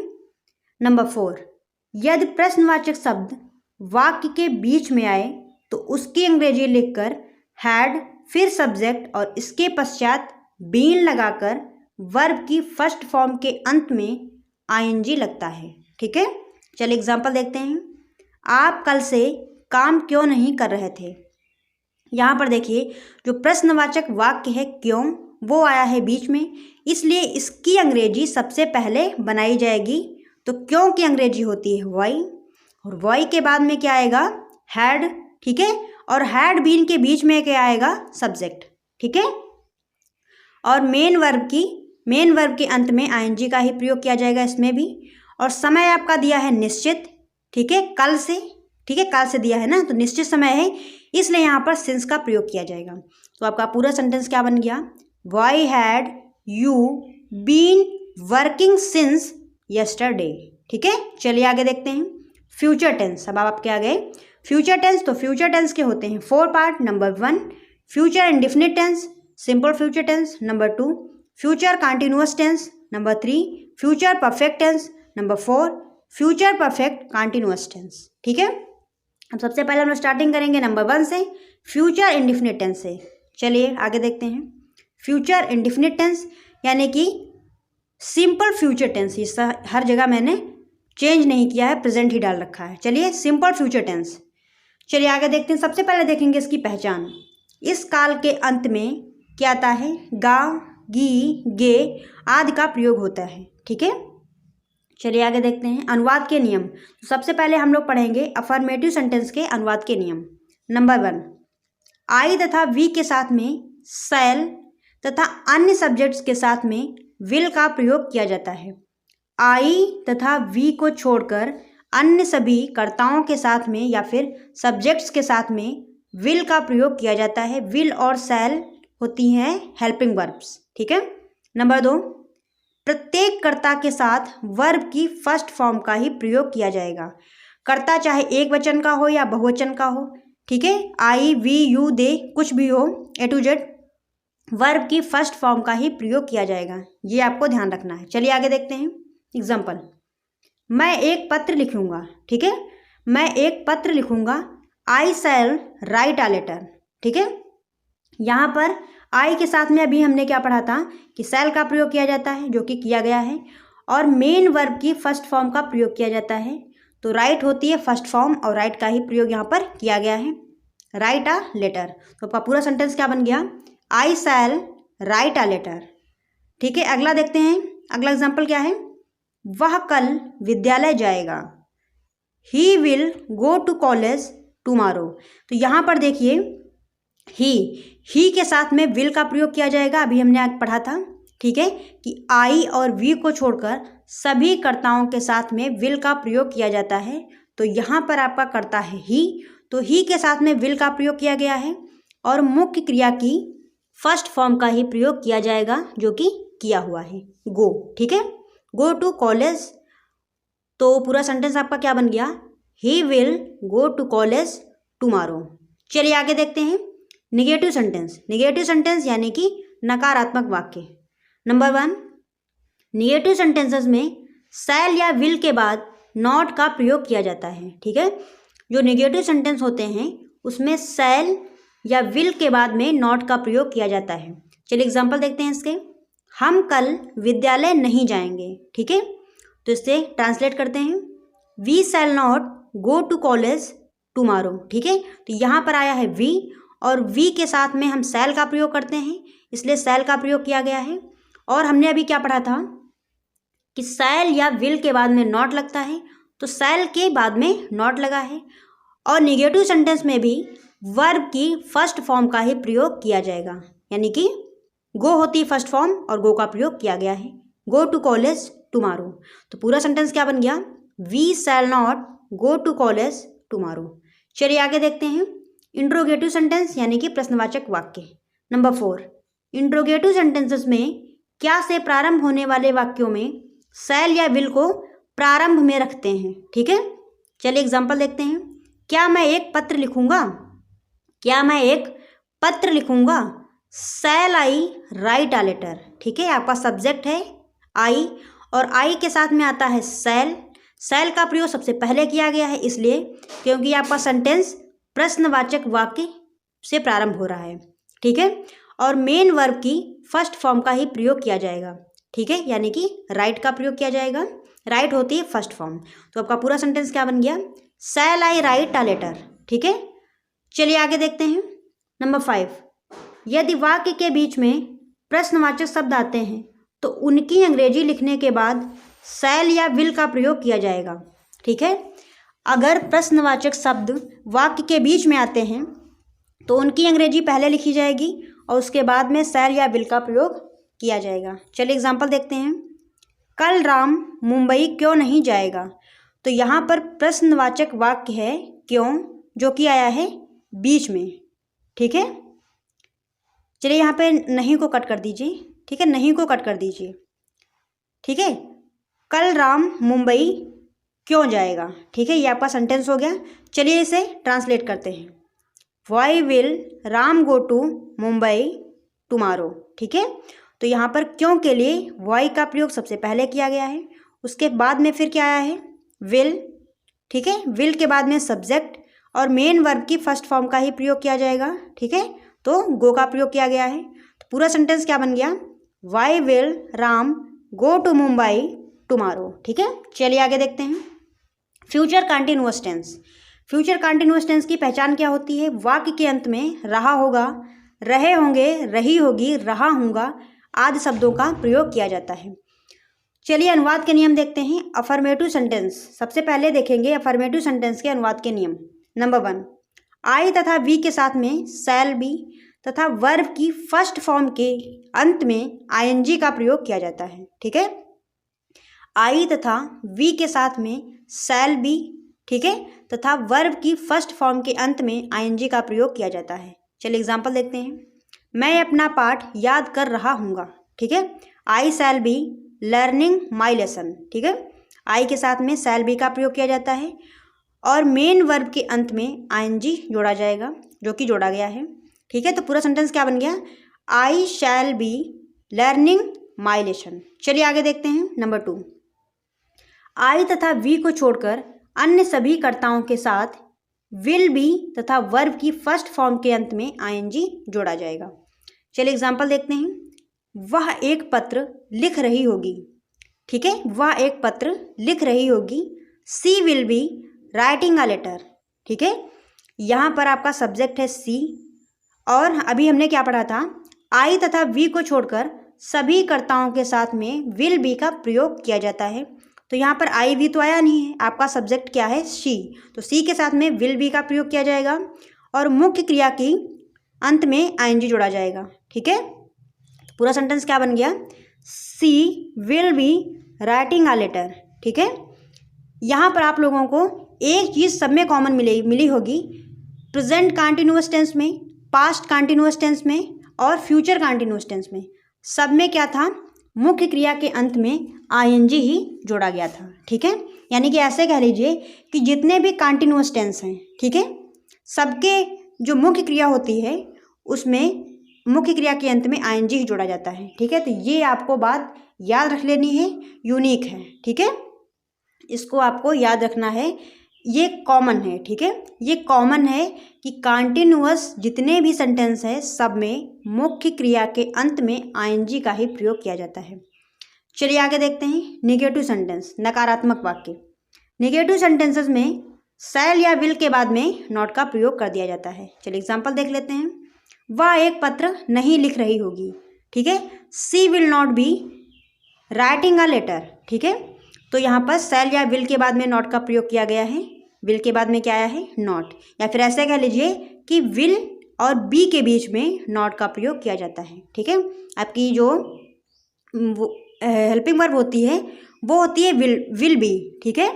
नंबर 4। यदि प्रश्नवाचक शब्द वाक्य के बीच में आए तो उसकी अंग्रेजी लिखकर हैड फिर सब्जेक्ट और इसके पश्चात बीन लगाकर वर्ब की फर्स्ट फॉर्म के अंत में आईएनजी लगता है। ठीक है, चलिए एग्जांपल देखते हैं। आप कल से काम क्यों नहीं कर रहे थे। यहाँ पर देखिए जो प्रश्नवाचक वाक्य है क्यों, वो आया है बीच में, इसलिए इसकी अंग्रेजी सबसे पहले बनाई जाएगी। तो क्यों की अंग्रेजी होती है वाई, और वाई के बाद में क्या आएगा, हैड। ठीक है, और हैड बीन के बीच में क्या आएगा, सब्जेक्ट। ठीक है, और मेन वर्ब के अंत में आईएनजी का ही प्रयोग किया जाएगा इसमें भी। और समय आपका दिया है निश्चित। ठीक है, कल से, ठीक है, कल से दिया है ना, तो निश्चित समय है, इसलिए यहाँ पर सिंस का प्रयोग किया जाएगा। तो आपका पूरा सेंटेंस क्या बन गया, why had you been working since yesterday. ठीक है, चलिए आगे देखते हैं फ्यूचर टेंस। अब आपके आ गए फ्यूचर टेंस। तो फ्यूचर टेंस के होते हैं 4 part. Number 1 future indefinite tense, simple future tense. Number 2 future continuous tense. Number 3 future perfect tense. Number 4 future perfect continuous tense. ठीक है, अब सबसे पहले हम लोग स्टार्टिंग करेंगे नंबर 1 से, फ्यूचर इंडेफिनिट टेंस से। चलिए आगे देखते हैं फ्यूचर इंडेफिनिट टेंस यानी कि सिंपल फ्यूचर टेंस। इस हर जगह मैंने चेंज नहीं किया है, प्रेजेंट ही डाल रखा है। चलिए सिंपल फ्यूचर टेंस। चलिए आगे देखते हैं। सबसे पहले देखेंगे इसकी पहचान। इस काल के अंत में क्या आता है, गा, गी, गे आदि का प्रयोग होता है। ठीक है, चलिए आगे देखते हैं अनुवाद के नियम। तो सबसे पहले हम लोग पढ़ेंगे अफर्मेटिव सेंटेंस के अनुवाद के नियम। नंबर 1, आई तथा वी के साथ में शैल तथा अन्य सब्जेक्ट्स के साथ में विल का प्रयोग किया जाता है। आई तथा वी को छोड़कर अन्य सभी कर्ताओं के साथ में या फिर सब्जेक्ट्स के साथ में विल का प्रयोग किया जाता है। विल और शैल होती हैं हेल्पिंग वर्ब्स, ठीक है। नंबर 2, प्रत्येक कर्ता के साथ वर्ब की फर्स्ट फॉर्म का ही प्रयोग किया जाएगा। कर्ता चाहे एक वचन का हो या बहुवचन का हो, ठीक है, आई वी यू दे कुछ भी हो, ए टू जेड वर्ब की फर्स्ट फॉर्म का ही प्रयोग किया जाएगा, ये आपको ध्यान रखना है। चलिए आगे देखते हैं एग्जाम्पल। मैं एक पत्र लिखूंगा, ठीक है, मैं एक पत्र लिखूंगा। आई शैल राइट अ लेटर, ठीक है। यहाँ पर आई के साथ में अभी हमने क्या पढ़ा था कि शैल का प्रयोग किया जाता है, जो कि किया गया है, और मेन वर्ब की फर्स्ट फॉर्म का प्रयोग किया जाता है। तो राइट होती है फर्स्ट फॉर्म और राइट का ही प्रयोग यहाँ पर किया गया है, राइट अ लेटर। तो आपका पूरा सेंटेंस क्या बन गया, I shall write a letter, ठीक है। अगला देखते हैं, अगला एग्जाम्पल क्या है, वह कल विद्यालय जाएगा। He will go to college tomorrow. तो यहाँ पर देखिए ही के साथ में विल का प्रयोग किया जाएगा, अभी हमने आज पढ़ा था, ठीक है, कि आई और वी को छोड़कर सभी कर्ताओं के साथ में विल का प्रयोग किया जाता है। तो यहाँ पर आपका कर्ता है ही, तो ही के साथ में विल का प्रयोग किया गया है और मुख्य क्रिया की फर्स्ट फॉर्म का ही प्रयोग किया जाएगा, जो कि किया हुआ है, गो, ठीक है, गो टू कॉलेज। तो पूरा सेंटेंस आपका क्या बन गया, he will go to college tomorrow. चलिए आगे देखते हैं निगेटिव सेंटेंस। निगेटिव सेंटेंस यानी कि नकारात्मक वाक्य। नंबर 1, निगेटिव सेंटेंसेस में शैल या विल के बाद नॉट का प्रयोग किया जाता है, ठीक है। जो निगेटिव सेंटेंस होते हैं उसमें शैल या विल के बाद में नॉट का प्रयोग किया जाता है। चलिए एग्जांपल देखते हैं इसके। हम कल विद्यालय नहीं जाएंगे, ठीक है। तो इससे ट्रांसलेट करते हैं, we shall not go to college tomorrow, ठीक है। तो यहाँ पर आया है वी और वी के साथ में हम शैल का प्रयोग करते हैं, इसलिए शैल का प्रयोग किया गया है। और हमने अभी क्या पढ़ा था कि शैल या विल के बाद में नॉट लगता है, तो शैल के बाद में नॉट लगा है। और निगेटिव सेंटेंस में भी वर्ब की फर्स्ट फॉर्म का ही प्रयोग किया जाएगा, यानी कि गो होती है फर्स्ट फॉर्म और गो का प्रयोग किया गया है, गो टू कॉलेज टुमारो। तो पूरा सेंटेंस क्या बन गया, we shall not go to college tomorrow. चलिए आगे देखते हैं इंट्रोगेटिव सेंटेंस यानी कि प्रश्नवाचक वाक्य। नंबर 4, इंट्रोगेटिव सेंटेंसेस में क्या से प्रारंभ होने वाले वाक्यों में शैल या विल को प्रारंभ में रखते हैं, ठीक है। चलिए एग्जांपल देखते हैं। क्या मैं एक पत्र लिखूंगा, क्या मैं एक पत्र लिखूंगा, शैल आई राइट अ लेटर, ठीक है। आपका सब्जेक्ट है आई और आई के साथ में आता है शैल। शैल का प्रयोग सबसे पहले किया गया है इसलिए क्योंकि आपका सेंटेंस प्रश्नवाचक वाक्य से प्रारंभ हो रहा है, ठीक है। और मेन वर्ब की फर्स्ट फॉर्म का ही प्रयोग किया जाएगा, ठीक है, यानी कि राइट का प्रयोग किया जाएगा। राइट होती है फर्स्ट फॉर्म। तो आपका पूरा सेंटेंस क्या बन गया, शैल आई राइट अ लेटर, ठीक है। चलिए आगे देखते हैं नंबर 5, यदि वाक्य के बीच में प्रश्नवाचक शब्द आते हैं तो उनकी अंग्रेजी लिखने के बाद शैल या विल का प्रयोग किया जाएगा, ठीक है। अगर प्रश्नवाचक शब्द वाक्य के बीच में आते हैं तो उनकी अंग्रेजी पहले लिखी जाएगी और उसके बाद में शैल या विल का प्रयोग किया जाएगा। चलिए एग्जांपल देखते हैं। कल राम मुंबई क्यों नहीं जाएगा। तो यहाँ पर प्रश्नवाचक वाक्य है क्यों, जो कि आया है बीच में, ठीक है। चलिए यहाँ पे नहीं को कट कर दीजिए, ठीक है, नहीं को कट कर दीजिए, ठीक है। कल राम मुंबई क्यों जाएगा, ठीक है, ये आपका सेंटेंस हो गया। चलिए इसे ट्रांसलेट करते हैं। Why will Ram go to Mumbai tomorrow, ठीक है। तो यहाँ पर क्यों के लिए वाई का प्रयोग सबसे पहले किया गया है, उसके बाद में फिर क्या आया है विल, ठीक है। विल के बाद में सब्जेक्ट और मेन वर्ब की फर्स्ट फॉर्म का ही प्रयोग किया जाएगा, ठीक है। तो गो का प्रयोग किया गया है। तो पूरा सेंटेंस क्या बन गया, why will Ram go to Mumbai tomorrow, ठीक है। चलिए आगे देखते हैं future continuous tense. Future continuous tense की पहचान क्या होती है, वाक्य के अंत में रहा होगा, रहे होंगे, रही होगी, रहा हूँगा आदि शब्दों का प्रयोग किया जाता है। चलिए अनुवाद के नियम देखते हैं। अफर्मेटिव सेंटेंस, सबसे पहले देखेंगे अफर्मेटिव सेंटेंस के अनुवाद के नियम। नंबर 1, आई तथा वी के साथ में शैल बी तथा वर्ब की फर्स्ट फॉर्म के अंत में आईएनजी का प्रयोग किया जाता है। ठीक है, आई तथा वी के साथ में शैल बी, ठीक है, तथा वर्ब की फर्स्ट फॉर्म के अंत में आईएनजी का प्रयोग किया जाता है। चलिए एग्जांपल देखते हैं। मैं अपना पाठ याद कर रहा हूँगा। ठीक है, I shall be learning my lesson. ठीक है, आई के साथ में शैल बी का प्रयोग किया जाता है और मेन वर्ब के अंत में आईएनजी जोड़ा जाएगा, जो कि जोड़ा गया है। ठीक है, तो पूरा सेंटेंस क्या बन गया? I shall be learning my lesson. चलिए आगे देखते हैं। नंबर 2, आई तथा वी को छोड़कर अन्य सभी कर्ताओं के साथ विल बी तथा वर्ब की फर्स्ट फॉर्म के अंत में आईएनजी जोड़ा जाएगा। चलिए एग्जांपल देखते हैं। वह एक पत्र लिख रही होगी। ठीक है, वह एक पत्र लिख रही होगी। She will be writing a letter. ठीक है, यहाँ पर आपका सब्जेक्ट है सी, और अभी हमने क्या पढ़ा था? आई तथा वी को छोड़कर सभी कर्ताओं के साथ में विल बी का प्रयोग किया जाता है। तो यहाँ पर आई वी तो आया नहीं है, आपका सब्जेक्ट क्या है? शी, तो सी के साथ में विल बी का प्रयोग किया जाएगा और मुख्य क्रिया की अंत में आईएनजी जोड़ा जाएगा। ठीक है, तो पूरा सेंटेंस क्या बन गया? She will be writing a letter. ठीक है, यहाँ पर आप लोगों को एक चीज़ सब में कॉमन मिली होगी, प्रेजेंट कंटिन्यूअस टेंस में, पास्ट कंटिन्यूअस टेंस में और फ्यूचर कंटिन्यूअस टेंस में, सब में क्या था? मुख्य क्रिया के अंत में आईएनजी ही जोड़ा गया था। ठीक है, यानी कि ऐसे कह लीजिए कि जितने भी कंटिन्यूअस टेंस हैं, ठीक है, सबके जो मुख्य क्रिया होती है उसमें मुख्य क्रिया के अंत में आईएनजी ही जोड़ा जाता है। ठीक है, तो ये आपको बात याद रख लेनी है, यूनिक है। ठीक है, इसको आपको याद रखना है, ये कॉमन है। ठीक है, ये कॉमन है कि कंटिन्यूअस जितने भी सेंटेंस है सब में मुख्य क्रिया के अंत में आईएनजी का ही प्रयोग किया जाता है। चलिए आगे देखते हैं। नेगेटिव सेंटेंस, नकारात्मक वाक्य। नेगेटिव सेंटेंसेस में शैल या विल के बाद में नॉट का प्रयोग कर दिया जाता है। चलिए एग्जांपल देख लेते हैं। वह एक पत्र नहीं लिख रही होगी। ठीक है, she will not be writing a letter. ठीक है, तो यहाँ पर शैल या विल के बाद में नॉट का प्रयोग किया गया है। विल के बाद में क्या आया है? नॉट। या फिर ऐसे कह लीजिए कि विल और बी के बीच में नॉट का प्रयोग किया जाता है। ठीक है, आपकी जो हेल्पिंग वर्ब होती है वो होती है विल बी। ठीक है,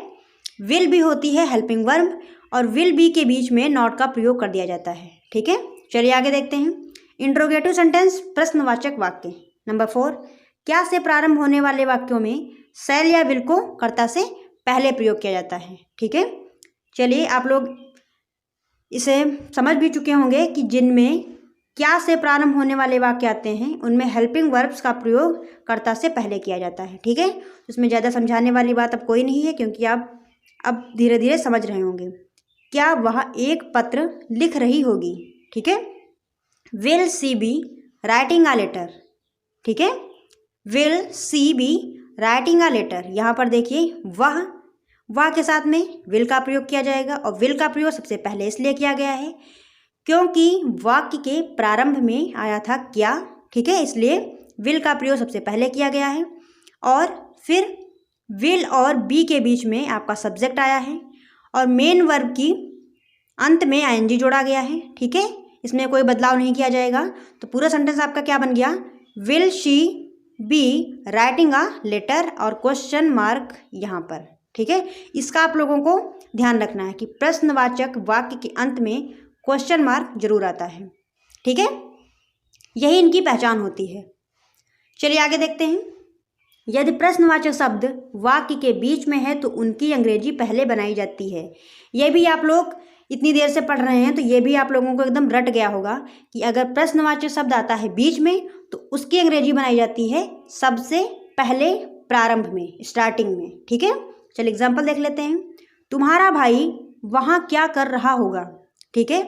विल बी होती है हेल्पिंग वर्ब और विल बी के बीच में नॉट का प्रयोग कर दिया जाता है। ठीक है, चलिए आगे देखते हैं। इंट्रोगेटिव सेंटेंस, प्रश्नवाचक वाक्य। नंबर 4, क्या से प्रारंभ होने वाले वाक्यों में शैल या विल को कर्ता से पहले प्रयोग किया जाता है। ठीक है, चलिए आप लोग इसे समझ भी चुके होंगे कि जिनमें क्या से प्रारंभ होने वाले वाक्य आते हैं उनमें हेल्पिंग वर्ब्स का प्रयोग कर्ता से पहले किया जाता है। ठीक है, उसमें ज़्यादा समझाने वाली बात अब कोई नहीं है, क्योंकि आप अब धीरे धीरे समझ रहे होंगे। क्या वह एक पत्र लिख रही होगी। ठीक है, will she be writing a letter. ठीक है, will she be writing a letter. यहाँ पर देखिए वह के साथ में विल का प्रयोग किया जाएगा और विल का प्रयोग सबसे पहले इसलिए किया गया है क्योंकि वाक्य के प्रारंभ में आया था क्या। ठीक है, इसलिए विल का प्रयोग सबसे पहले किया गया है और फिर विल और बी के बीच में आपका सब्जेक्ट आया है और मेन वर्ब की अंत में आईएनजी जोड़ा गया है। ठीक है, इसमें कोई बदलाव नहीं किया जाएगा। तो पूरा सेंटेंस आपका क्या बन गया? Will she be writing a letter और क्वेश्चन मार्क यहाँ पर। ठीक है, इसका आप लोगों को ध्यान रखना है कि प्रश्नवाचक वाक्य के अंत में क्वेश्चन मार्क जरूर आता है। ठीक है, यही इनकी पहचान होती है। चलिए आगे देखते हैं। यदि प्रश्नवाचक शब्द वाक्य के बीच में है तो उनकी अंग्रेजी पहले बनाई जाती है। यह भी आप लोग इतनी देर से पढ़ रहे हैं तो ये भी आप लोगों को एकदम रट गया होगा कि अगर प्रश्नवाचक शब्द आता है बीच में तो उसकी अंग्रेजी बनाई जाती है सबसे पहले, प्रारंभ में, स्टार्टिंग में। ठीक है, चलिए एग्जाम्पल देख लेते हैं। तुम्हारा भाई वहाँ क्या कर रहा होगा। ठीक है,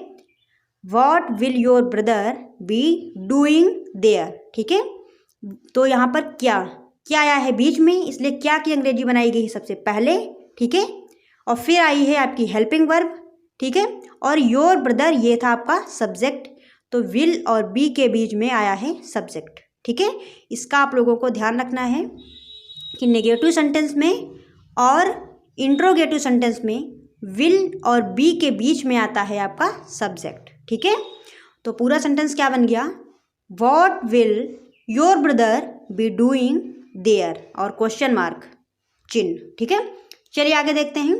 what will your brother be doing there. ठीक है, तो यहाँ पर क्या आया है बीच में, इसलिए क्या की अंग्रेजी बनाई गई सबसे पहले। ठीक है, और फिर आई है आपकी हेल्पिंग वर्ब। ठीक है, और योर ब्रदर ये था आपका सब्जेक्ट, तो विल और बी के बीच में आया है सब्जेक्ट। ठीक है, इसका आप लोगों को ध्यान रखना है। कि नेगेटिव सेंटेंस में और इंट्रोगेटिव सेंटेंस में विल और बी के बीच में आता है आपका सब्जेक्ट। ठीक है, तो पूरा सेंटेंस क्या बन गया, what will your brother be doing there, और क्वेश्चन मार्क चिन्ह। ठीक है, चलिए आगे देखते हैं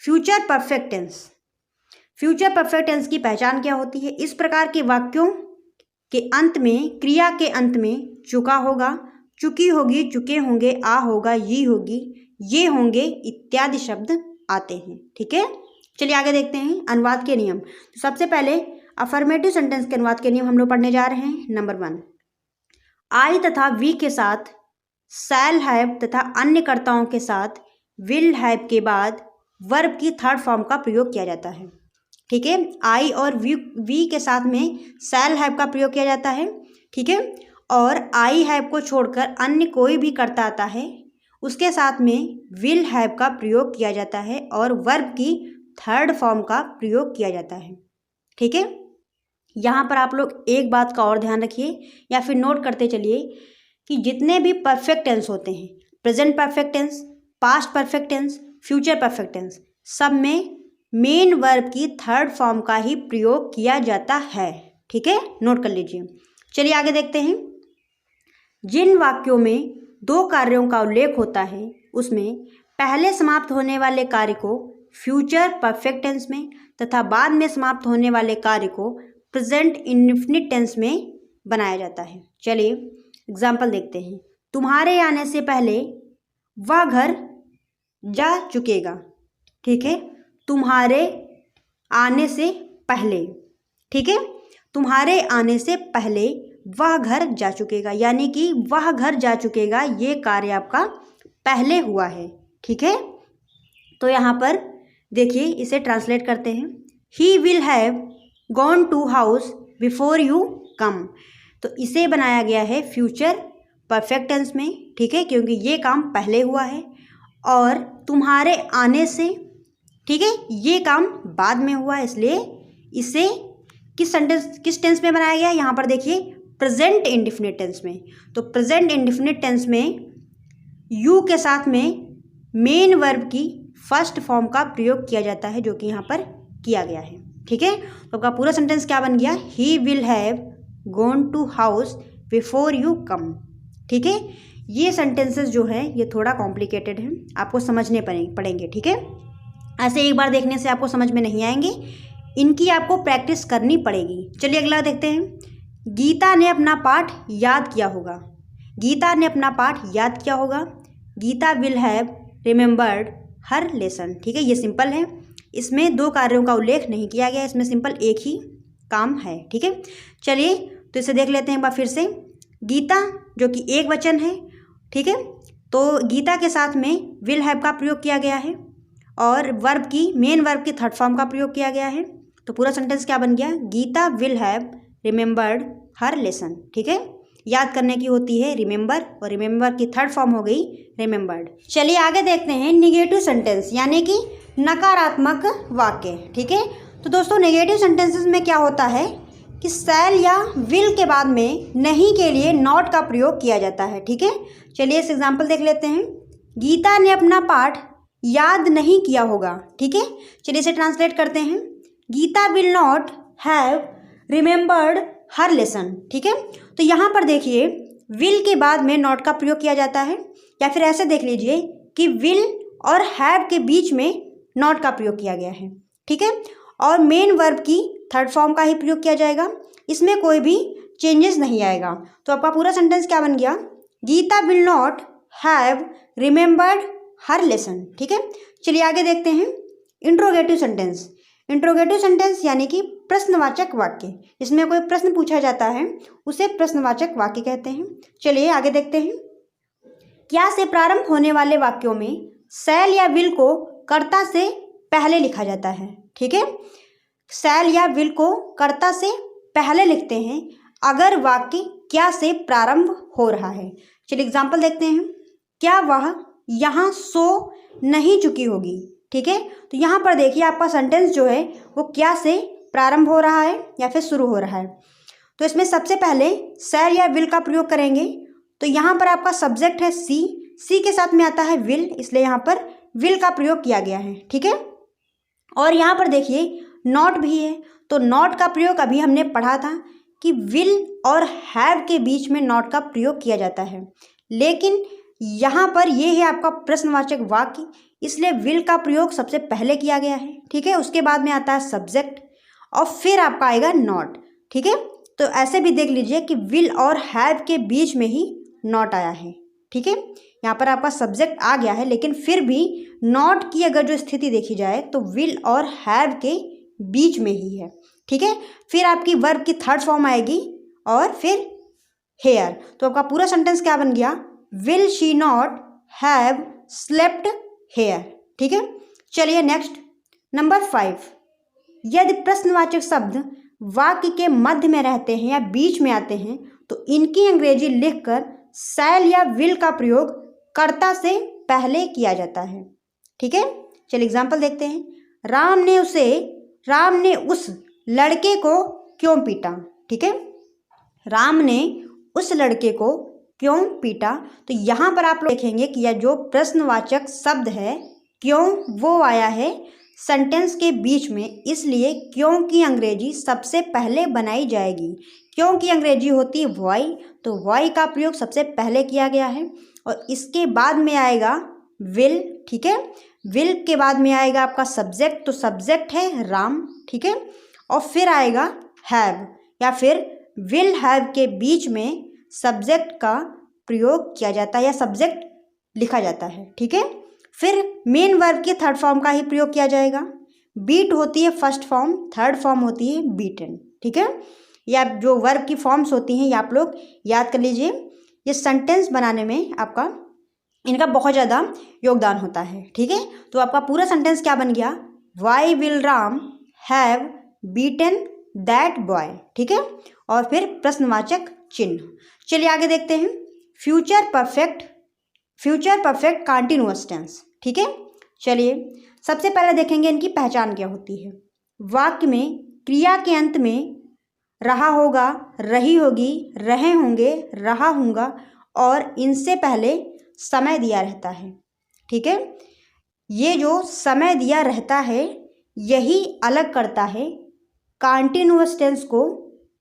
future perfect tense. Future perfect tense की पहचान क्या होती है। इस प्रकार के वाक्यों के अंत में, क्रिया के अंत में चुका होगा, चुकी होगी, चुके होंगे, आ होगा, ये होगी, ये होंगे इत्यादि शब्द आते हैं। ठीक है, चलिए आगे देखते हैं अनुवाद के नियम। तो सबसे पहले अफर्मेटिव सेंटेंस के अनुवाद के नियम हम लोग पढ़ने जा रहे हैं। नंबर 1, आई तथा वी के साथ शैल हैव तथा अन्य कर्ताओं के साथ विल हैव के बाद वर्ब की थर्ड फॉर्म का प्रयोग किया जाता है। ठीक है, आई और वी के साथ में शैल हैव का प्रयोग किया जाता है। ठीक है, और आई हैव को छोड़कर अन्य कोई भी कर्ता आता है उसके साथ में विल हैव का प्रयोग किया जाता है और वर्ब की थर्ड फॉर्म का प्रयोग किया जाता है। ठीक है, यहाँ पर आप लोग एक बात का और ध्यान रखिए या फिर नोट करते चलिए कि जितने भी परफेक्ट टेंस होते हैं, present perfect tense, past perfect tense, future perfect tense, सब में मेन वर्ब की थर्ड फॉर्म का ही प्रयोग किया जाता है। ठीक है, नोट कर लीजिए। चलिए आगे देखते हैं। जिन वाक्यों में दो कार्यों का उल्लेख होता है उसमें पहले समाप्त होने वाले कार्य को फ्यूचर परफेक्ट टेंस में तथा बाद में समाप्त होने वाले कार्य को प्रेजेंट इंडेफिनिट टेंस में बनाया जाता है। चलिए एग्जाम्पल देखते हैं। तुम्हारे आने से पहले वह घर जा चुकेगा। ठीक है, तुम्हारे आने से पहले। ठीक है, तुम्हारे आने से पहले वह घर जा चुकेगा, यानी कि वह घर जा चुकेगा ये कार्य आपका पहले हुआ है। ठीक है, तो यहाँ पर देखिए इसे ट्रांसलेट करते हैं। He will have gone to house before you come, तो इसे बनाया गया है फ्यूचर परफेक्ट टेंस में। ठीक है, क्योंकि ये काम पहले हुआ है और तुम्हारे आने से, ठीक है, ये काम बाद में हुआ है, इसलिए इसे किस टेंस में बनाया गया है, यहाँ पर देखिए प्रेजेंट इंडेफिनिट टेंस में। तो प्रेजेंट इंडेफिनिट टेंस में यू के साथ में मेन वर्ब की फर्स्ट फॉर्म का प्रयोग किया जाता है, जो कि यहाँ पर किया गया है। ठीक है, तो आपका पूरा सेंटेंस क्या बन गया, he will have gone to house before you come. ठीक है, ये सेंटेंसेस जो है ये थोड़ा कॉम्प्लिकेटेड है, आपको समझने पड़ेंगे। ठीक है, ऐसे एक बार देखने से आपको समझ में नहीं आएंगे, इनकी आपको प्रैक्टिस करनी पड़ेगी। चलिए अगला देखते हैं। गीता ने अपना पाठ याद किया होगा। गीता ने अपना पाठ याद किया होगा। Geeta will have remembered her lesson. ठीक है, ये सिंपल है, इसमें दो कार्यों का उल्लेख नहीं किया गया, इसमें सिंपल एक ही काम है। ठीक है, चलिए तो इसे देख लेते हैं एक बार फिर से। गीता जो कि एक वचन है, ठीक है, तो गीता के साथ में विल हैव का प्रयोग किया गया है और वर्ब की, मेन वर्ब की थर्ड फॉर्म का प्रयोग किया गया है। तो पूरा सेंटेंस क्या बन गया, Geeta will have remembered her lesson. ठीक है, याद करने की होती है रिमेंबर और रिमेंबर की थर्ड फॉर्म हो गई रिमेंबर्ड। चलिए आगे देखते हैं निगेटिव सेंटेंस यानी कि नकारात्मक वाक्य। ठीक है, तो दोस्तों नेगेटिव सेंटेंसेस में क्या होता है कि शैल या विल के बाद में नहीं के लिए नॉट का प्रयोग किया जाता है। ठीक है, चलिए इस एग्जाम्पल देख लेते हैं। गीता ने अपना पाठ याद नहीं किया होगा। ठीक है, चलिए इसे ट्रांसलेट करते हैं। Geeta will not have remembered her lesson. ठीक है, तो यहाँ पर देखिए विल के बाद में नॉट का प्रयोग किया जाता है, या फिर ऐसे देख लीजिए कि विल और हैव के बीच में नॉट का प्रयोग किया गया है। ठीक है, और मेन वर्ब की थर्ड फॉर्म का ही प्रयोग किया जाएगा, इसमें कोई भी चेंजेस नहीं आएगा। तो आपका पूरा सेंटेंस क्या बन गया, Geeta will not have remembered her lesson. ठीक है, चलिए आगे देखते हैं इंट्रोगेटिव सेंटेंस। इंट्रोगेटिव सेंटेंस यानी कि प्रश्नवाचक वाक्य, इसमें कोई प्रश्न पूछा जाता है उसे प्रश्नवाचक वाक्य कहते हैं। चलिए आगे देखते हैं। क्या से प्रारंभ होने वाले वाक्यों में शैल या विल को कर्ता से पहले लिखा जाता है। ठीक है, शैल या विल को कर्ता से पहले लिखते हैं अगर वाक्य क्या से प्रारंभ हो रहा है। चलिए एग्जाम्पल देखते हैं। क्या वह यहाँ सो नहीं चुकी होगी। ठीक है, तो यहाँ पर देखिए आपका सेंटेंस जो है वो क्या से प्रारंभ हो रहा है या फिर शुरू हो रहा है। तो इसमें सबसे पहले शैल या विल का प्रयोग करेंगे। तो यहाँ पर आपका सब्जेक्ट है सी, सी के साथ में आता है विल, इसलिए यहाँ पर विल का प्रयोग किया गया है। ठीक है, और यहाँ पर देखिए नॉट भी है, तो नॉट का प्रयोग अभी हमने पढ़ा था कि विल और हैव के बीच में नॉट का प्रयोग किया जाता है, लेकिन यहाँ पर ये है आपका प्रश्नवाचक वाक्य, इसलिए विल का प्रयोग सबसे पहले किया गया है। ठीक है, उसके बाद में आता है सब्जेक्ट और फिर आपका आएगा नॉट। ठीक है, तो ऐसे भी देख लीजिए कि विल और हैव के बीच में ही नॉट आया है। ठीक है, यहाँ पर आपका सब्जेक्ट आ गया है, लेकिन फिर भी नॉट की अगर जो स्थिति देखी जाए तो विल और हैव के बीच में ही है। ठीक है, फिर आपकी वर्ब की थर्ड फॉर्म आएगी और फिर हेयर, तो आपका पूरा सेंटेंस क्या बन गया, will she not have slept here. ठीक है, चलिए नेक्स्ट नंबर 5, यदि प्रश्नवाचक शब्द वाक्य के मध्य में रहते हैं या बीच में आते हैं तो इनकी अंग्रेजी लिखकर शैल या विल का प्रयोग कर्ता से पहले किया जाता है। ठीक है, चलिए एग्जाम्पल देखते हैं। राम ने उस लड़के को क्यों पीटा। ठीक है, राम ने उस लड़के को क्यों पीटा, तो यहाँ पर आप लोग देखेंगे कि यह जो प्रश्नवाचक शब्द है क्यों वो आया है सेंटेंस के बीच में, इसलिए क्यों की अंग्रेजी सबसे पहले बनाई जाएगी। क्यों की अंग्रेजी होती है व्हाई, तो व्हाई का प्रयोग सबसे पहले किया गया है और इसके बाद में आएगा विल। ठीक है, विल के बाद में आएगा आपका सब्जेक्ट, तो सब्जेक्ट है राम। ठीक है, और फिर आएगा हैव या फिर विल हैव के बीच में सब्जेक्ट का प्रयोग किया जाता है या सब्जेक्ट लिखा जाता है। ठीक है, फिर मेन वर्ब के थर्ड फॉर्म का ही प्रयोग किया जाएगा। बीट होती है फर्स्ट फॉर्म, थर्ड फॉर्म होती है बीटन। ठीक है, या जो वर्ब की फॉर्म्स होती हैं ये आप लोग याद कर लीजिए, ये सेंटेंस बनाने में आपका इनका बहुत ज़्यादा योगदान होता है। ठीक है, तो आपका पूरा सेंटेंस क्या बन गया, why will Ram have beaten that boy. ठीक है, और फिर प्रश्नवाचक चिन्ह। चलिए आगे देखते हैं, फ्यूचर परफेक्ट कंटीन्यूअस टेंस। ठीक है, चलिए सबसे पहले देखेंगे इनकी पहचान क्या होती है। वाक्य में क्रिया के अंत में रहा होगा, रही होगी, रहे होंगे, रहा होगा और इनसे पहले समय दिया रहता है। ठीक है, ये जो समय दिया रहता है यही अलग करता है कंटीन्यूअस टेंस को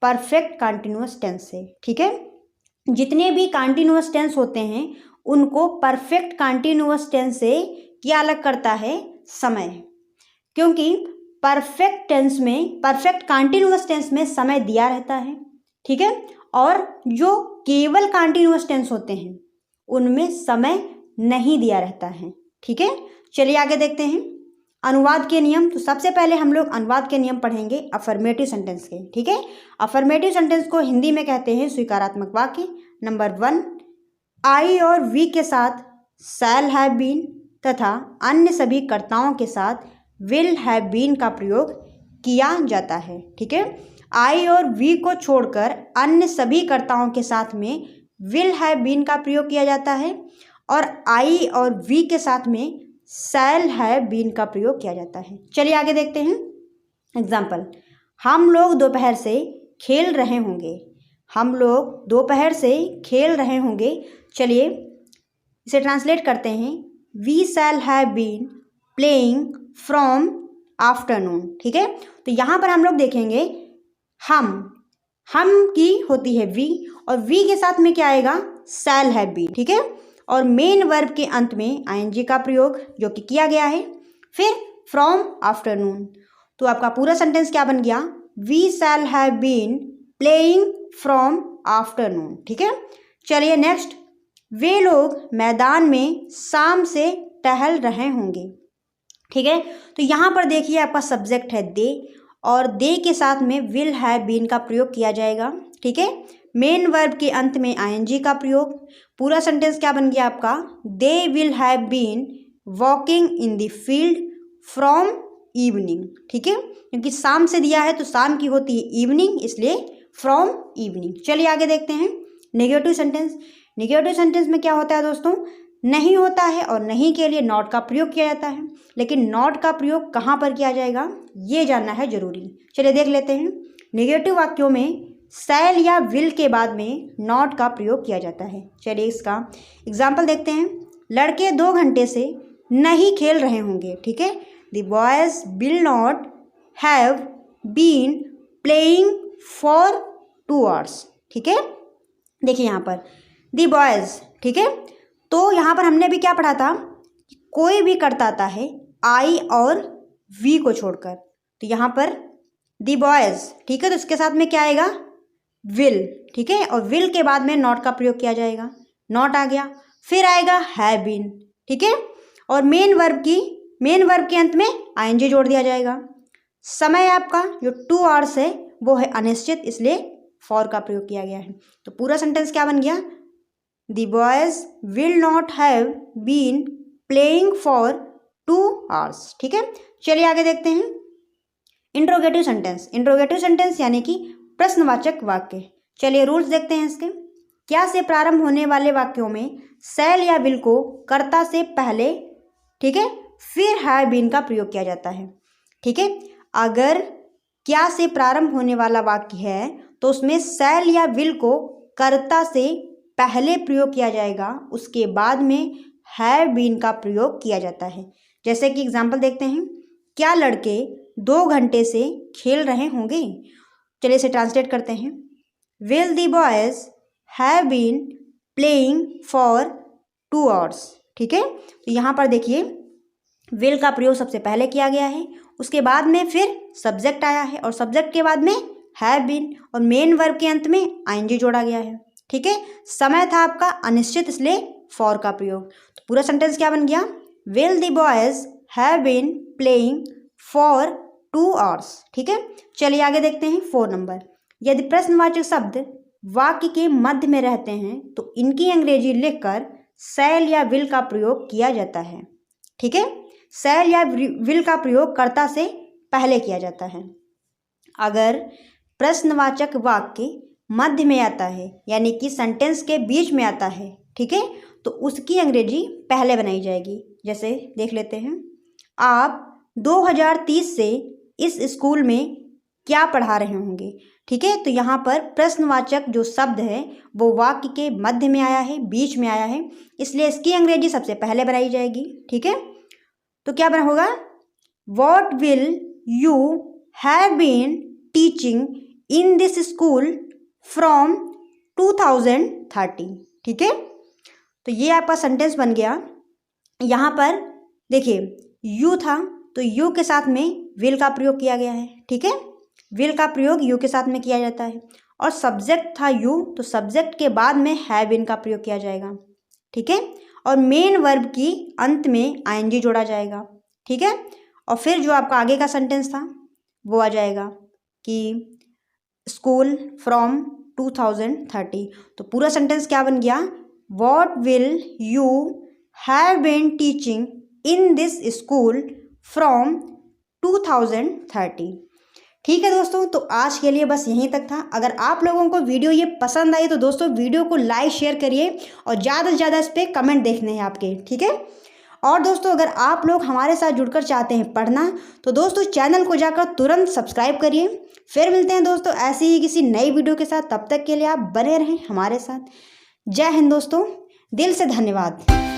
परफेक्ट कंटीन्यूअस टेंस से। ठीक है, जितने भी कंटीन्यूअस टेंस होते हैं उनको परफेक्ट कंटीन्यूअस टेंस से क्या अलग करता है, समय, क्योंकि परफेक्ट कंटीन्यूअस टेंस में समय दिया रहता है। ठीक है, और जो केवल कंटीन्यूअस टेंस होते हैं उनमें समय नहीं दिया रहता है। ठीक है, चलिए आगे देखते हैं अनुवाद के नियम। तो सबसे पहले हम लोग अनुवाद के नियम पढ़ेंगे अफर्मेटिव सेंटेंस के। ठीक है, अफर्मेटिव सेंटेंस को हिंदी में कहते हैं स्वीकारात्मक वाक्य। नंबर 1, आई और वी के साथ शैल हैव बीन तथा अन्य सभी कर्ताओं के साथ विल हैव बीन का प्रयोग किया जाता है। ठीक है, आई और वी को छोड़कर अन्य सभी कर्ताओं के साथ में विल हैव बीन का प्रयोग किया जाता है और आई और वी के साथ में शैल हैव बीन का प्रयोग किया जाता है। चलिए आगे देखते हैं एग्जाम्पल। हम लोग दोपहर से खेल रहे होंगे। हम लोग दोपहर से खेल रहे होंगे। चलिए इसे ट्रांसलेट करते हैं, we shall have been playing from afternoon. ठीक है, तो यहाँ पर हम लोग देखेंगे हम की होती है वी और वी के साथ में क्या आएगा, शैल हैव बीन। ठीक है, और मेन वर्ब के अंत में आईएनजी का प्रयोग जो कि किया गया है, फिर फ्रॉम आफ्टरनून। तो आपका पूरा सेंटेंस क्या बन गया, we shall have been playing from afternoon. ठीक है, चलिए नेक्स्ट, वे लोग मैदान में शाम से टहल रहे होंगे। ठीक है, तो यहाँ पर देखिए आपका सब्जेक्ट है दे और दे के साथ में विल हैव बीन का प्रयोग किया जाएगा। ठीक है, मेन वर्ब के अंत में आईएनजी का प्रयोग। पूरा सेंटेंस क्या बन गया आपका, they will have been walking in the field from evening. ठीक है, क्योंकि शाम से दिया है तो शाम की होती है इवनिंग, इसलिए फ्रॉम इवनिंग। चलिए आगे देखते हैं नेगेटिव सेंटेंस। नेगेटिव सेंटेंस में क्या होता है दोस्तों, नहीं होता है और नहीं के लिए नॉट का प्रयोग किया जाता है, लेकिन नॉट का प्रयोग कहाँ पर किया जाएगा ये जानना है जरूरी। चलिए देख लेते हैं, नेगेटिव वाक्यों में शैल या विल के बाद में नॉट का प्रयोग किया जाता है। चलिए इसका एग्जाम्पल देखते हैं। लड़के 2 घंटे से नहीं खेल रहे होंगे। ठीक है, the boys will not have been playing for 2 hours। ठीक है, देखिए यहाँ पर द बॉयज। ठीक है, तो यहाँ पर हमने भी क्या पढ़ा था, कोई भी कर्ता आता है आई और वी को छोड़कर, तो यहाँ पर द बॉयज। ठीक है, तो इसके साथ में क्या आएगा, विल। ठीक है, और विल के बाद में नॉट का प्रयोग किया जाएगा, नॉट आ गया, फिर आएगा हैव बीन। ठीक है, और मेन वर्ब के अंत में आईएनजी जोड़ दिया जाएगा। समय आपका जो 2 hours है वो है अनिश्चित, इसलिए फॉर का प्रयोग किया गया है। तो पूरा सेंटेंस क्या बन गया, the boys will not have been playing for 2 hours। ठीक है, चलिए आगे देखते हैं इंट्रोगेटिव सेंटेंस। इंट्रोगेटिव सेंटेंस यानी कि प्रश्नवाचक वाक्य। चलिए रूल्स देखते हैं इसके। क्या से प्रारंभ होने वाले वाक्यों में शैल या विल को कर्ता से पहले, ठीक है, फिर हैव बीन का प्रयोग किया जाता है। ठीक है, अगर क्या से प्रारंभ होने वाला वाक्य है तो उसमें शैल या विल को कर्ता से पहले प्रयोग किया जाएगा, उसके बाद में हैव बीन का प्रयोग किया जाता है। जैसे कि एग्जाम्पल देखते हैं, क्या लड़के 2 घंटे से खेल रहे होंगे। चलिए इसे ट्रांसलेट करते हैं, will the boys have been playing for 2 hours। ठीक है, तो यहाँ पर देखिए विल का प्रयोग सबसे पहले किया गया है, उसके बाद में फिर सब्जेक्ट आया है और सब्जेक्ट के बाद में हैव बीन और मेन वर्ब के अंत में आईएनजी जोड़ा गया है। ठीक है, समय था आपका अनिश्चित, इसलिए फॉर का प्रयोग। तो पूरा सेंटेंस क्या बन गया, will the boys have been playing for 2 hours। ठीक है, चलिए आगे देखते हैं 4 नंबर। यदि प्रश्नवाचक शब्द वाक्य के मध्य में रहते हैं तो इनकी अंग्रेजी लिखकर शैल या विल का प्रयोग किया जाता है। ठीक है, शैल या विल का प्रयोग कर्ता से पहले किया जाता है। अगर प्रश्नवाचक वाक्य मध्य में आता है यानी कि सेंटेंस के बीच में आता है, ठीक है, तो उसकी अंग्रेजी पहले बनाई जाएगी। जैसे देख लेते हैं, आप 2030 से इस स्कूल में क्या पढ़ा रहे होंगे। ठीक है, तो यहाँ पर प्रश्नवाचक जो शब्द है वो वाक्य के मध्य में आया है, बीच में आया है, इसलिए इसकी अंग्रेजी सबसे पहले बनाई जाएगी। ठीक है, तो क्या बना होगा, what will you have been teaching in this school from 2030। ठीक है, तो ये आपका सेंटेंस बन गया। यहाँ पर देखिए यू था तो यू के साथ में विल का प्रयोग किया गया है। ठीक है, विल का प्रयोग यू के साथ में किया जाता है, और सब्जेक्ट था यू तो सब्जेक्ट के बाद में हैव बीन का प्रयोग किया जाएगा। ठीक है, और मेन वर्ब की अंत में आईएनजी जोड़ा जाएगा। ठीक है, और फिर जो आपका आगे का सेंटेंस था वो आ जाएगा कि स्कूल फ्रॉम 2030। तो पूरा सेंटेंस क्या बन गया, what will you have been teaching in this school from 2030। ठीक है दोस्तों, तो आज के लिए बस यहीं तक था। अगर आप लोगों को वीडियो ये पसंद आई तो दोस्तों वीडियो को लाइक शेयर करिए और ज़्यादा से ज़्यादा इस पर कमेंट देखने हैं आपके। ठीक है, और दोस्तों अगर आप लोग हमारे साथ जुड़कर चाहते हैं पढ़ना तो दोस्तों चैनल को जाकर तुरंत सब्सक्राइब करिए। फिर मिलते हैं दोस्तों ऐसी ही किसी नई वीडियो के साथ, तब तक के लिए आप बने रहें हमारे साथ। जय हिंद दोस्तों, दिल से धन्यवाद।